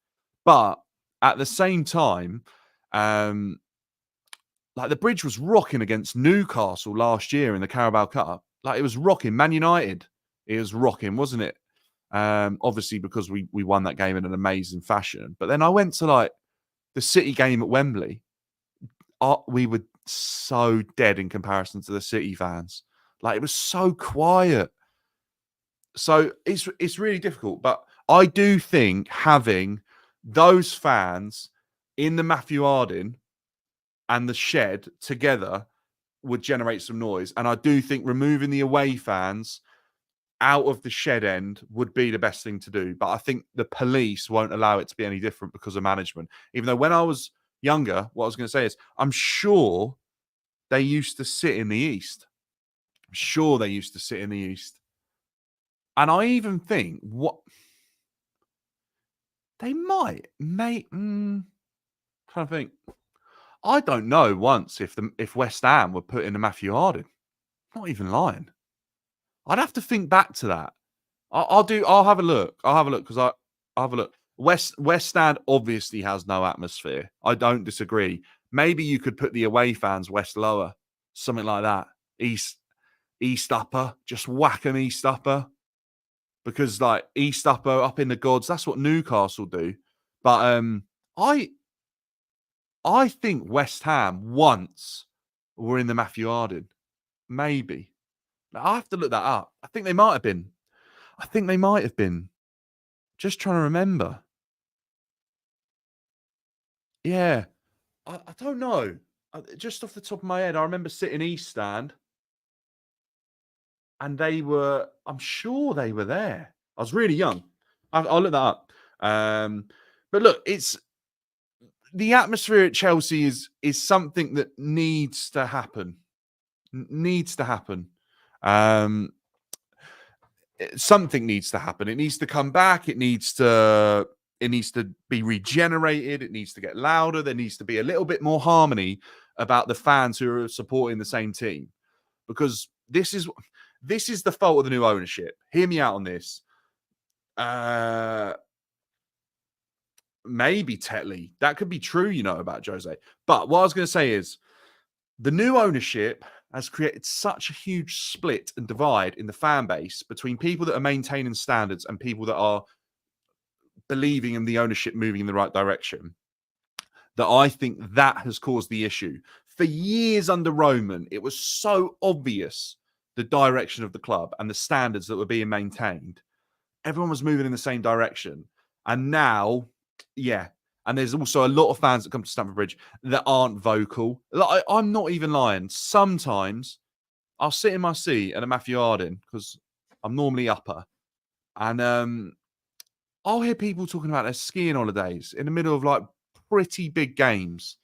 But at the same time, the bridge was rocking against Newcastle last year in the Carabao Cup. Like, it was rocking. Man United, it was rocking, wasn't it? Obviously, because we won that game in an amazing fashion. But then I went to the City game at Wembley. We were so dead in comparison to the City fans. Like, it was so quiet. So it's really difficult. But I do think having those fans in the Matthew Harding and the shed together would generate some noise. And I do think removing the away fans out of the shed end would be the best thing to do. But I think the police won't allow it to be any different because of management. Even though when I was younger, what I was going to say is, I'm sure they used to sit in the East. I'm sure they used to sit in the East. And I even think they might, trying to think. I don't know once if West Ham were put in the Matthew Harding. Not even lying. I'd have to think back to that. I'll have a look. Because I'll have a look. West Stand obviously has no atmosphere. I don't disagree. Maybe you could put the away fans West Lower, something like that. East Upper, just whack them East Upper, because East Upper up in the gods. That's what Newcastle do. But I think West Ham once were in the Matthew Harding. Maybe. I have to look that up. I think they might have been. Just trying to remember. Yeah. I don't know. Just off the top of my head, I remember sitting East Stand. And I'm sure they were there. I was really young. I'll look that up. But look, the atmosphere at Chelsea is something that needs to happen. Something needs to happen. It needs to come back. It needs to be regenerated. It needs to get louder. There needs to be a little bit more harmony about the fans who are supporting the same team, because this is the fault of the new ownership. Hear me out on this. Maybe Tetley. That could be true, about Jose. But what I was going to say is, the new ownership has created such a huge split and divide in the fan base between people that are maintaining standards and people that are believing in the ownership moving in the right direction, that I think that has caused the issue. For years under Roman, it was so obvious the direction of the club and the standards that were being maintained. Everyone was moving in the same direction. And now, and there's also a lot of fans that come to Stamford Bridge that aren't vocal. I'm not even lying. Sometimes I'll sit in my seat at a Matthew Harding, because I'm normally upper, and I'll hear people talking about their skiing holidays in the middle of pretty big games.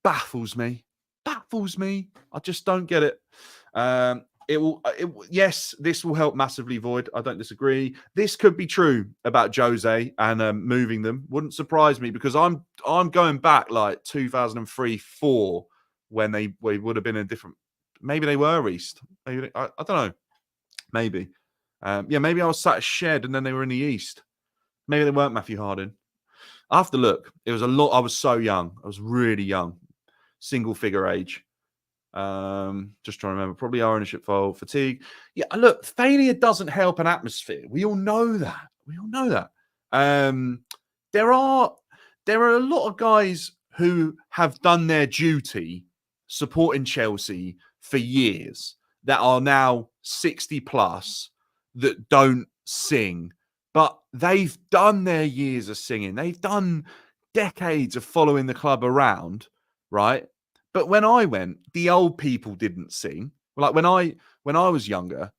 Baffles me. I just don't get it. Yes, this will help massively, Void. I don't disagree. This could be true about Jose and moving them. Wouldn't surprise me, because I'm going back 2003-04 when they would have been a different. Maybe they were East. Maybe I don't know. Maybe. Maybe I was sat at Shed and then they were in the East. Maybe they weren't Matthew Harding. I have to look. It was a lot. I was so young. I was really young. Single figure age. Just trying to remember. Probably our ownership fault, fatigue. Yeah, look, failure doesn't help an atmosphere. We all know that. There are a lot of guys who have done their duty supporting Chelsea for years that are now 60 plus that don't sing, but they've done their years of singing. They've done decades of following the club around, right? But when I went, the old people didn't sing. When I was younger,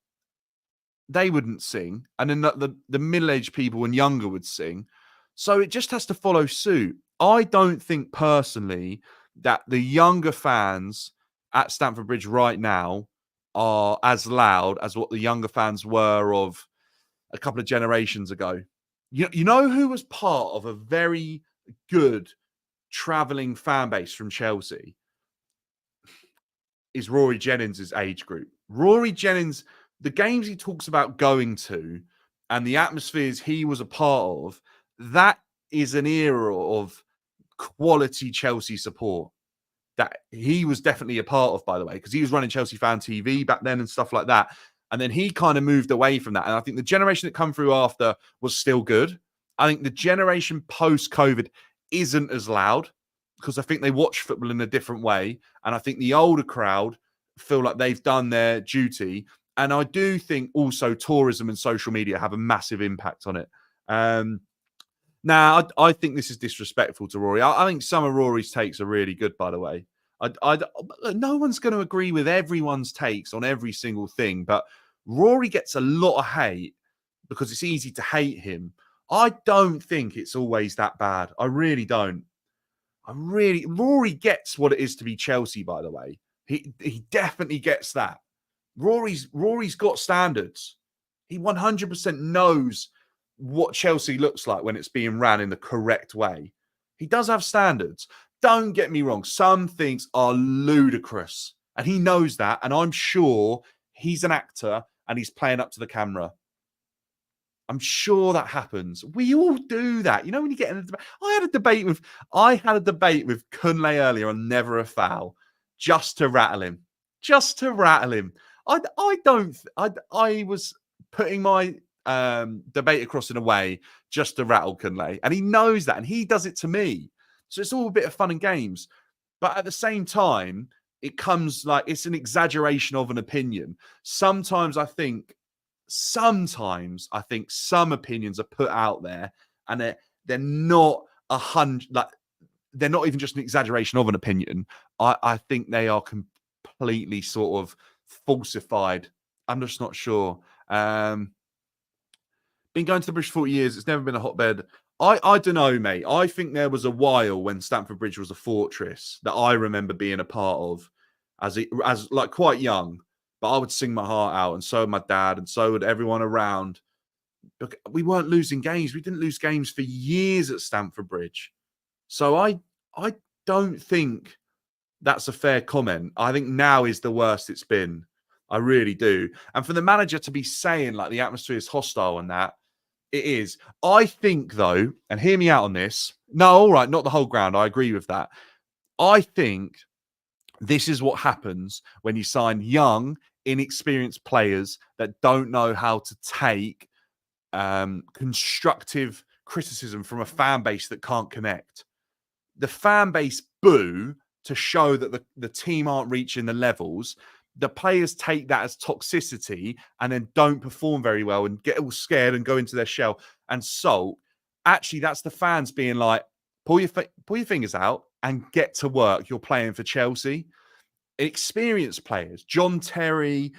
they wouldn't sing, and then the middle-aged people and younger would sing. So it just has to follow suit. I don't think personally that the younger fans at Stamford Bridge right now are as loud as what the younger fans were of a couple of generations ago. You know who was part of a very good travelling fan base from Chelsea? Is Rory Jennings' age group. Rory Jennings, the games he talks about going to and the atmospheres he was a part of, that is an era of quality Chelsea support that he was definitely a part of, by the way, because he was running Chelsea Fan TV back then and stuff like that. And then he kind of moved away from that. And I think the generation that come through after was still good. I think the generation post-COVID isn't as loud because I think they watch football in a different way. And I think the older crowd feel like they've done their duty. And I do think also tourism and social media have a massive impact on it. Now, I think this is disrespectful to Rory. I think some of Rory's takes are really good, by the way. No one's going to agree with everyone's takes on every single thing, but Rory gets a lot of hate because it's easy to hate him. I don't think it's always that bad. I really don't. Rory gets what it is to be Chelsea, by the way. He definitely gets that. Rory's got standards. He 100% knows what Chelsea looks like when it's being ran in the correct way. He does have standards. Don't get me wrong. Some things are ludicrous. And he knows that. And I'm sure he's an actor and he's playing up to the camera. I'm sure that happens. We all do that. You know, when you get in a debate. I had a debate with Kunle earlier on Never a Foul, just to rattle him. I was putting my debate across in a way just to rattle Kunle. And he knows that. And he does it to me. So it's all a bit of fun and games. But at the same time, it comes like it's an exaggeration of an opinion. Sometimes I think some opinions are put out there and they're not 100, like they're not even just an exaggeration of an opinion. I think they are completely sort of falsified. I'm just not sure. Been going to the Bridge for 40 years. It's never been a hotbed. I don't know, mate. I think there was a while when Stamford Bridge was a fortress that I remember being a part of as like quite young. But I would sing my heart out, and so would my dad, and so would everyone around. Look, we weren't losing games. We didn't lose games for years at Stamford Bridge. So I don't think that's a fair comment. I think now is the worst it's been. I really do. And for the manager to be saying like the atmosphere is hostile and that, it is. I think though, and hear me out on this. No, all right, not the whole ground. I agree with that. I think this is what happens when you sign young, inexperienced players that don't know how to take constructive criticism from a fan base that can't connect. The fan base boo to show that the team aren't reaching the levels. The players take that as toxicity and then don't perform very well and get all scared and go into their shell and sulk. Actually, that's the fans being like, pull your fingers out and get to work. You're playing for Chelsea. Experienced players, John Terry,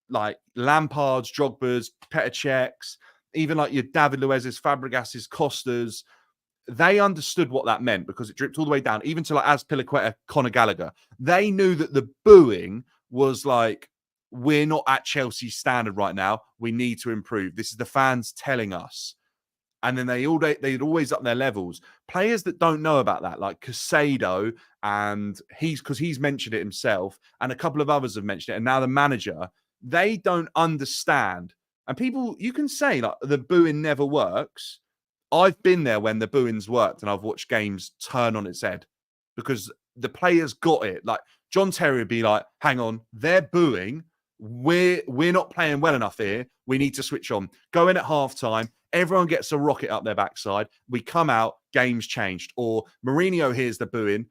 like Lampard's, Drogba's, Petr Cech's, even like your David Luiz's, Fabregas's, Costa's, they understood what that meant because it dripped all the way down, even to like Azpilicueta, Conor Gallagher. They knew that the booing was like, we're not at Chelsea's standard right now. We need to improve. This is the fans telling us. And then they'd always up their levels. Players that don't know about that, like Casado, and he's mentioned it himself, and a couple of others have mentioned it, and now the manager, they don't understand. And people, you can say like the booing never works. I've been there when the booing's worked, and I've watched games turn on its head because the players got it. Like John Terry would be like, "Hang on, they're booing. We're not playing well enough here. We need to switch on. Go in at halftime. Everyone gets a rocket up their backside. We come out, game's changed." Or Mourinho hears the booing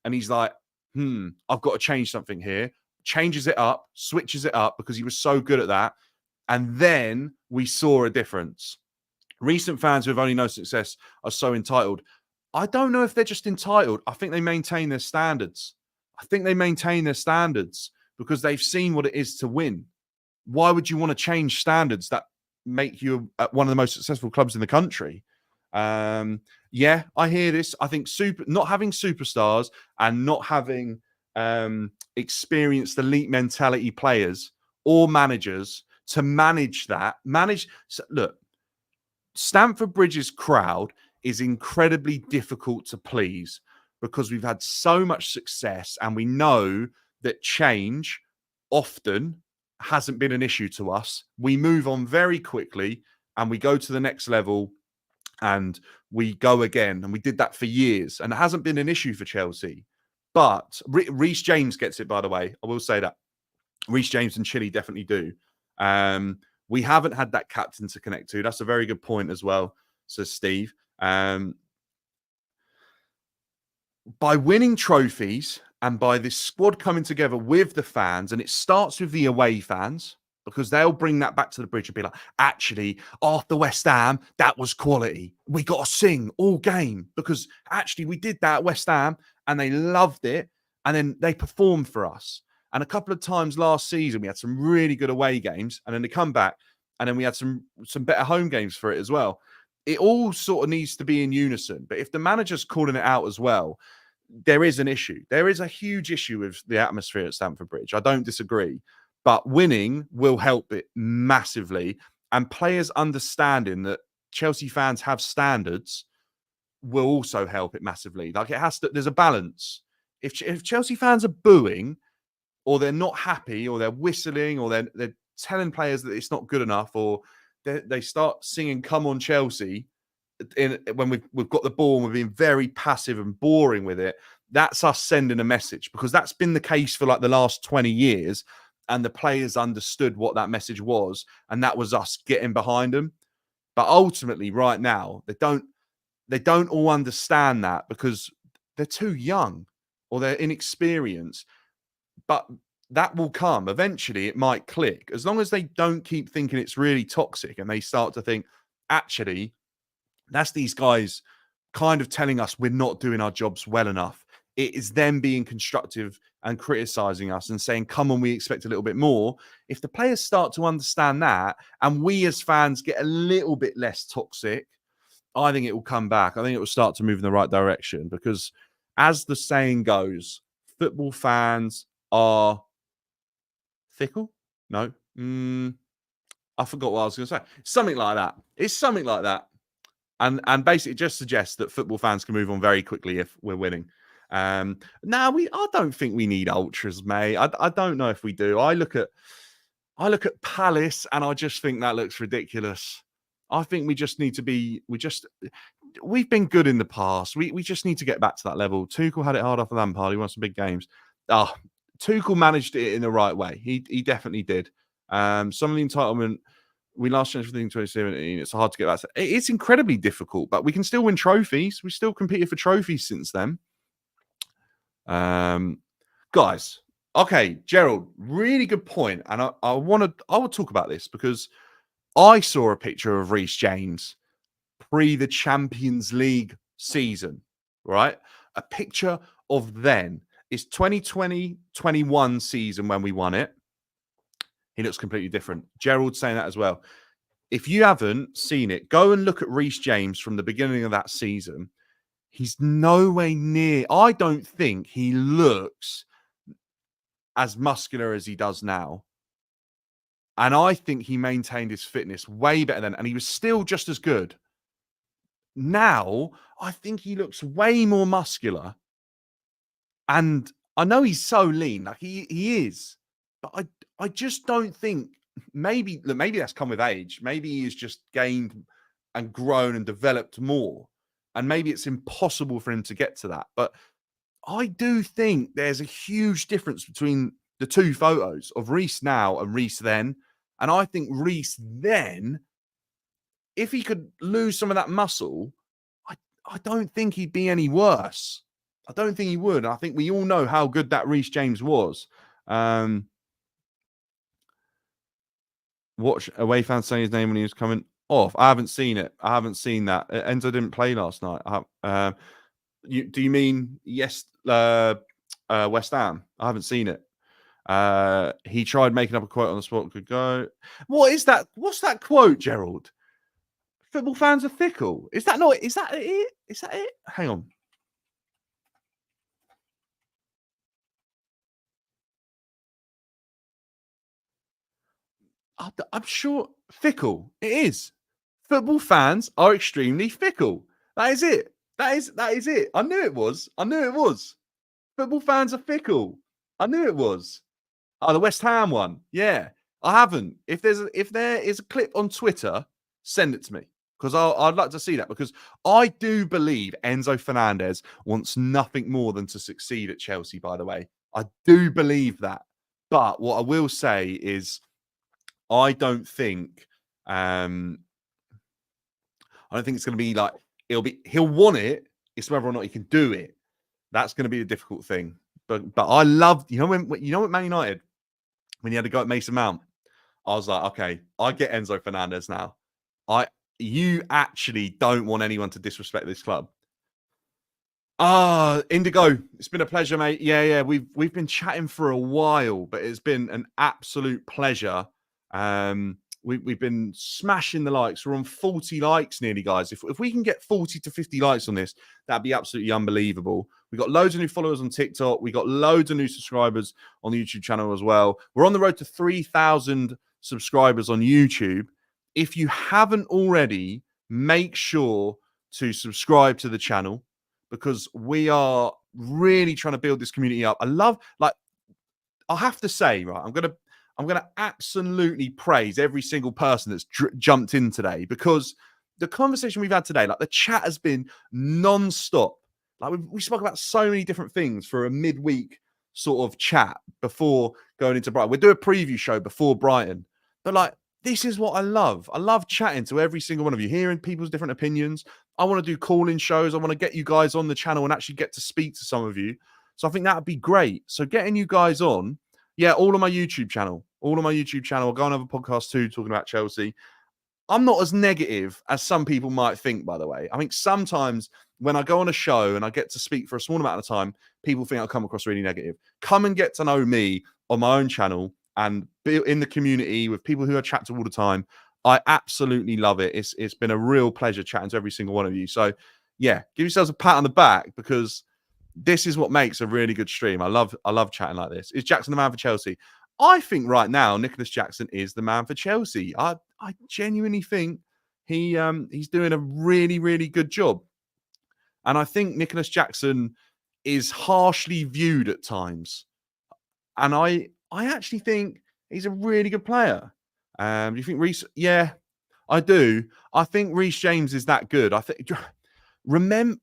and he's like, I've got to change something here. Changes it up, switches it up because he was so good at that. And then we saw a difference. Recent fans who have only no success are so entitled. I don't know if they're just entitled. I think they maintain their standards. Because they've seen what it is to win. Why would you want to change standards that make you one of the most successful clubs in the country? Yeah, I hear this. I think not having superstars and not having experienced elite mentality players or managers to manage that. Look, Stamford Bridge's crowd is incredibly difficult to please because we've had so much success and we know that change often hasn't been an issue to us. We move on very quickly and we go to the next level and we go again. And we did that for years and it hasn't been an issue for Chelsea. But Reece James gets it, by the way. I will say that. Reece James and Chile definitely do. We haven't had that captain to connect to. That's a very good point as well, says Steve. By winning trophies and by this squad coming together with the fans, and it starts with the away fans, because they'll bring that back to the bridge and be like, actually, after West Ham, that was quality. We got to sing all game because actually we did that at West Ham and they loved it. And then they performed for us. And a couple of times last season, we had some really good away games and then they come back and then we had some better home games for it as well. It all sort of needs to be in unison. But if the manager's calling it out as well, there is an issue. There is a huge issue with the atmosphere at Stamford Bridge. I don't disagree. But winning will help it massively. And players understanding that Chelsea fans have standards will also help it massively. Like it has to, there's a balance. If Chelsea fans are booing or they're not happy or they're whistling or they're telling players that it's not good enough or they start singing "Come on Chelsea" when we've got the ball and we're being very passive and boring with it, that's us sending a message because that's been the case for like the last 20 years. And the players understood what that message was, and that was us getting behind them. But ultimately, right now, they don't all understand that because they're too young or they're inexperienced. But that will come eventually. It might click as long as they don't keep thinking it's really toxic and they start to think, actually, that's these guys kind of telling us we're not doing our jobs well enough. It is them being constructive and criticizing us and saying, come on, we expect a little bit more. If the players start to understand that and we as fans get a little bit less toxic, I think it will come back. I think it will start to move in the right direction because as the saying goes, football fans are fickle. No. I forgot what I was going to say. Something like that. It's something like that. And basically it just suggests that football fans can move on very quickly if we're winning. I don't think we need ultras, mate. I don't know if we do. I look at Palace and I just think that looks ridiculous. I think we just need to be. We've been good in the past. We just need to get back to that level. Tuchel had it hard off of Lampard. He won some big games. Tuchel managed it in the right way. He definitely did. Some of the entitlement. We last changed everything in 2017. It's hard to get back to. It's incredibly difficult, but we can still win trophies. We still competed for trophies since then. Guys, okay, Gerald, really good point. And I will talk about this because I saw a picture of Reece James pre the Champions League season, right? A picture of then. It's 2020-21 season when we won it. He looks completely different. Gerald's saying that as well. If you haven't seen it, go and look at Reece James from the beginning of that season. He's nowhere near. I don't think he looks as muscular as he does now. And I think he maintained his fitness way better then. And he was still just as good. Now, I think he looks way more muscular. And I know he's so lean. Like he is. But I just don't think maybe that's come with age. Maybe he's just gained and grown and developed more. And maybe it's impossible for him to get to that. But I do think there's a huge difference between the two photos of Reece now and Reece then. And I think Reece then, if he could lose some of that muscle, I don't think he'd be any worse. I don't think he would. I think we all know how good that Reece James was. Watch away fans saying his name when he was coming off. I haven't seen it. I haven't seen that. Enzo didn't play last night. Do you mean West Ham? I haven't seen it. He tried making up a quote on the spot. Could go. What is that? What's that quote, Gerald? Football fans are fickle. Is that not? Is that it? Is that it? Hang on. I'm sure fickle. It is. Football fans are extremely fickle. That is it. That is it. I knew it was. I knew it was. Football fans are fickle. I knew it was. Oh, the West Ham one. Yeah, I haven't. If there is a clip on Twitter, send it to me because I'd like to see that because I do believe Enzo Fernandez wants nothing more than to succeed at Chelsea. By the way, I do believe that. But what I will say is, I don't think. I don't think it's going to be like he'll want it. It's whether or not he can do it. That's going to be the difficult thing. But I loved, what Man United, when he had to go at Mason Mount, I was like, okay, I get Enzo Fernandez now. You actually don't want anyone to disrespect this club. Indigo, it's been a pleasure, mate. Yeah. We've been chatting for a while, but it's been an absolute pleasure. We've been smashing the likes. We're on 40 likes nearly, guys. If we can get 40 to 50 likes on this, that'd be absolutely unbelievable. We got loads of new followers on TikTok. We got loads of new subscribers on the YouTube channel as well. We're on the road to 3,000 subscribers on YouTube. If you haven't already, make sure to subscribe to the channel because we are really trying to build this community up. I have to say, right, I'm gonna absolutely praise every single person that's jumped in today because the conversation we've had today, like the chat has been non-stop. Like we spoke about so many different things for a midweek sort of chat before going into Brighton. We'll do a preview show before Brighton, but like this is what I love. I love chatting to every single one of you, hearing people's different opinions. I want to do call-in shows. I want to get you guys on the channel and actually get to speak to some of you. So I think that would be great. So getting you guys on. Yeah, all on my YouTube channel. All on my YouTube channel. I'll go on have a podcast too, talking about Chelsea. I'm not as negative as some people might think, by the way. I think sometimes when I go on a show and I get to speak for a small amount of time, people think I'll come across really negative. Come and get to know me on my own channel and be in the community with people who I chat to all the time. I absolutely love it. It's been a real pleasure chatting to every single one of you. So, yeah, give yourselves a pat on the back because this is what makes a really good stream. I love chatting like this. Is Jackson the man for Chelsea? I think right now Nicholas Jackson is the man for Chelsea. I genuinely think he's doing a really, really good job. And I think Nicholas Jackson is harshly viewed at times. And I actually think he's a really good player. Do you think Reece? Yeah, I do. I think Reece James is that good. I think remember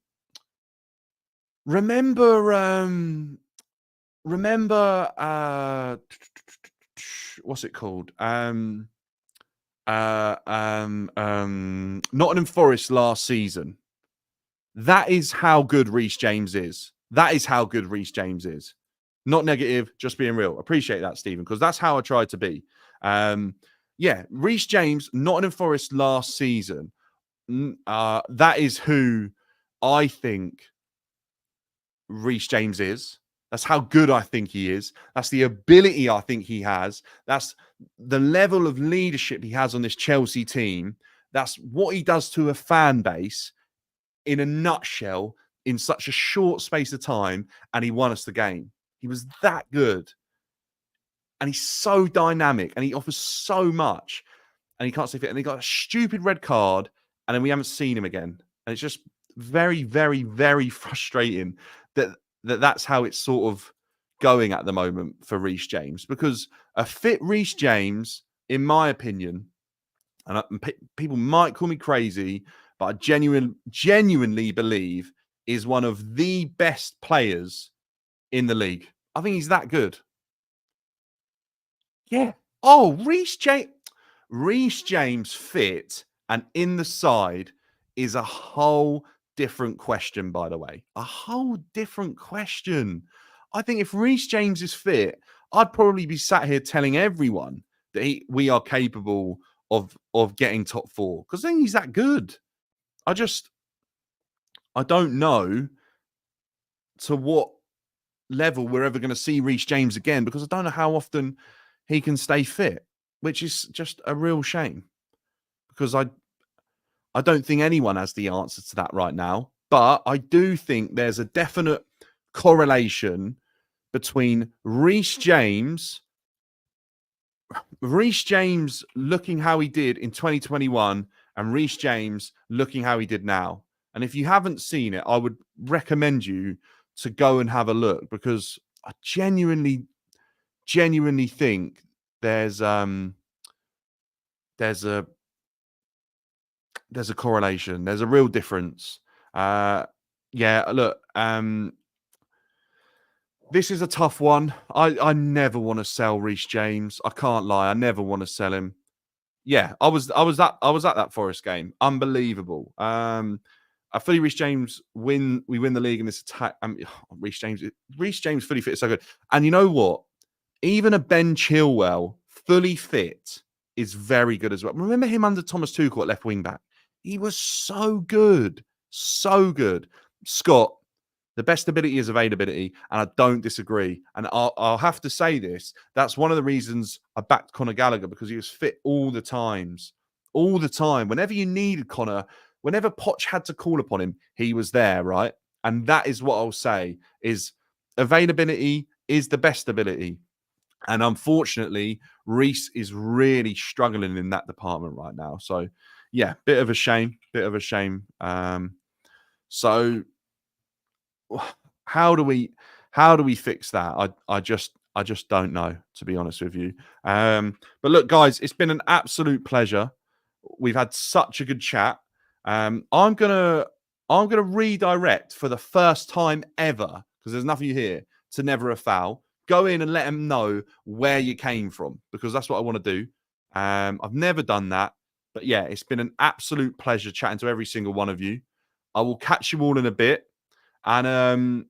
what's it called? Nottingham Forest last season. That is how good Reece James is. That is how good Reece James is. Not negative, just being real. Appreciate that, Stephen, because that's how I tried to be. Yeah, Reece James, Nottingham Forest last season. That is who I think Reece James is. That's how good I think he is. That's the ability I think he has. That's the level of leadership he has on this Chelsea team. That's what he does to a fan base in a nutshell in such a short space of time. And he won us the game. He was that good. And he's so dynamic and he offers so much. And he can't stay fit. And he got a stupid red card. And then we haven't seen him again. And it's just very, very, very frustrating that's how it's sort of going at the moment for Reece James. Because a fit Reece James, in my opinion, and people might call me crazy, but I genuinely believe is one of the best players in the league. I think he's that good. Yeah. Oh, Reece James fit and in the side is a whole different question, by the way. A whole different question. I think if Reece James is fit, I'd probably be sat here telling everyone that we are capable of getting top four because I think he's that good. I don't know to what level we're ever going to see Reece James again because I don't know how often he can stay fit, which is just a real shame because I I don't think anyone has the answer to that right now. But I do think there's a definite correlation between Reece James looking how he did in 2021 and Reece James looking how he did now. And if you haven't seen it, I would recommend you to go and have a look, because I genuinely think there's a correlation. There's a real difference. Yeah, look, this is a tough one. I never want to sell Reece James. I can't lie. I never want to sell him. Yeah, I was at that Forest game. Unbelievable. I fully Reece James we win the league in this attack. Reece James fully fit is so good. And you know what? Even a Ben Chilwell fully fit is very good as well. Remember him under Thomas Tuchel at left wing back? He was so good. So good. Scott, the best ability is availability, and I don't disagree. And I'll have to say this. That's one of the reasons I backed Conor Gallagher, because he was fit all the times. All the time. Whenever you needed Conor, whenever Poch had to call upon him, he was there, right? And that is what I'll say, is availability is the best ability. And unfortunately, Reece is really struggling in that department right now. So, yeah, bit of a shame. So how do we fix that? I just don't know, to be honest with you. But look, guys, it's been an absolute pleasure. We've had such a good chat. I'm gonna redirect for the first time ever, because there's nothing here, to Never a Foul. Go in and let them know where you came from, because that's what I want to do. I've never done that. But yeah, it's been an absolute pleasure chatting to every single one of you. I will catch you all in a bit. And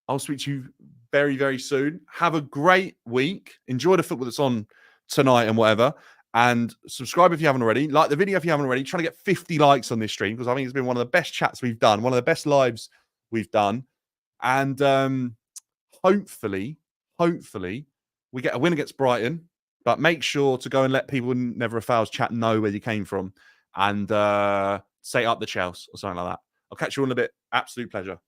I'll speak to you very, very soon. Have a great week. Enjoy the football that's on tonight and whatever. And subscribe if you haven't already. Like the video if you haven't already. Trying to get 50 likes on this stream, because I think it's been one of the best chats we've done. One of the best lives we've done. And hopefully, we get a win against Brighton. But make sure to go and let people in Never a Foul's chat know where you came from. And say up the Chelsea or something like that. I'll catch you all in a bit. Absolute pleasure.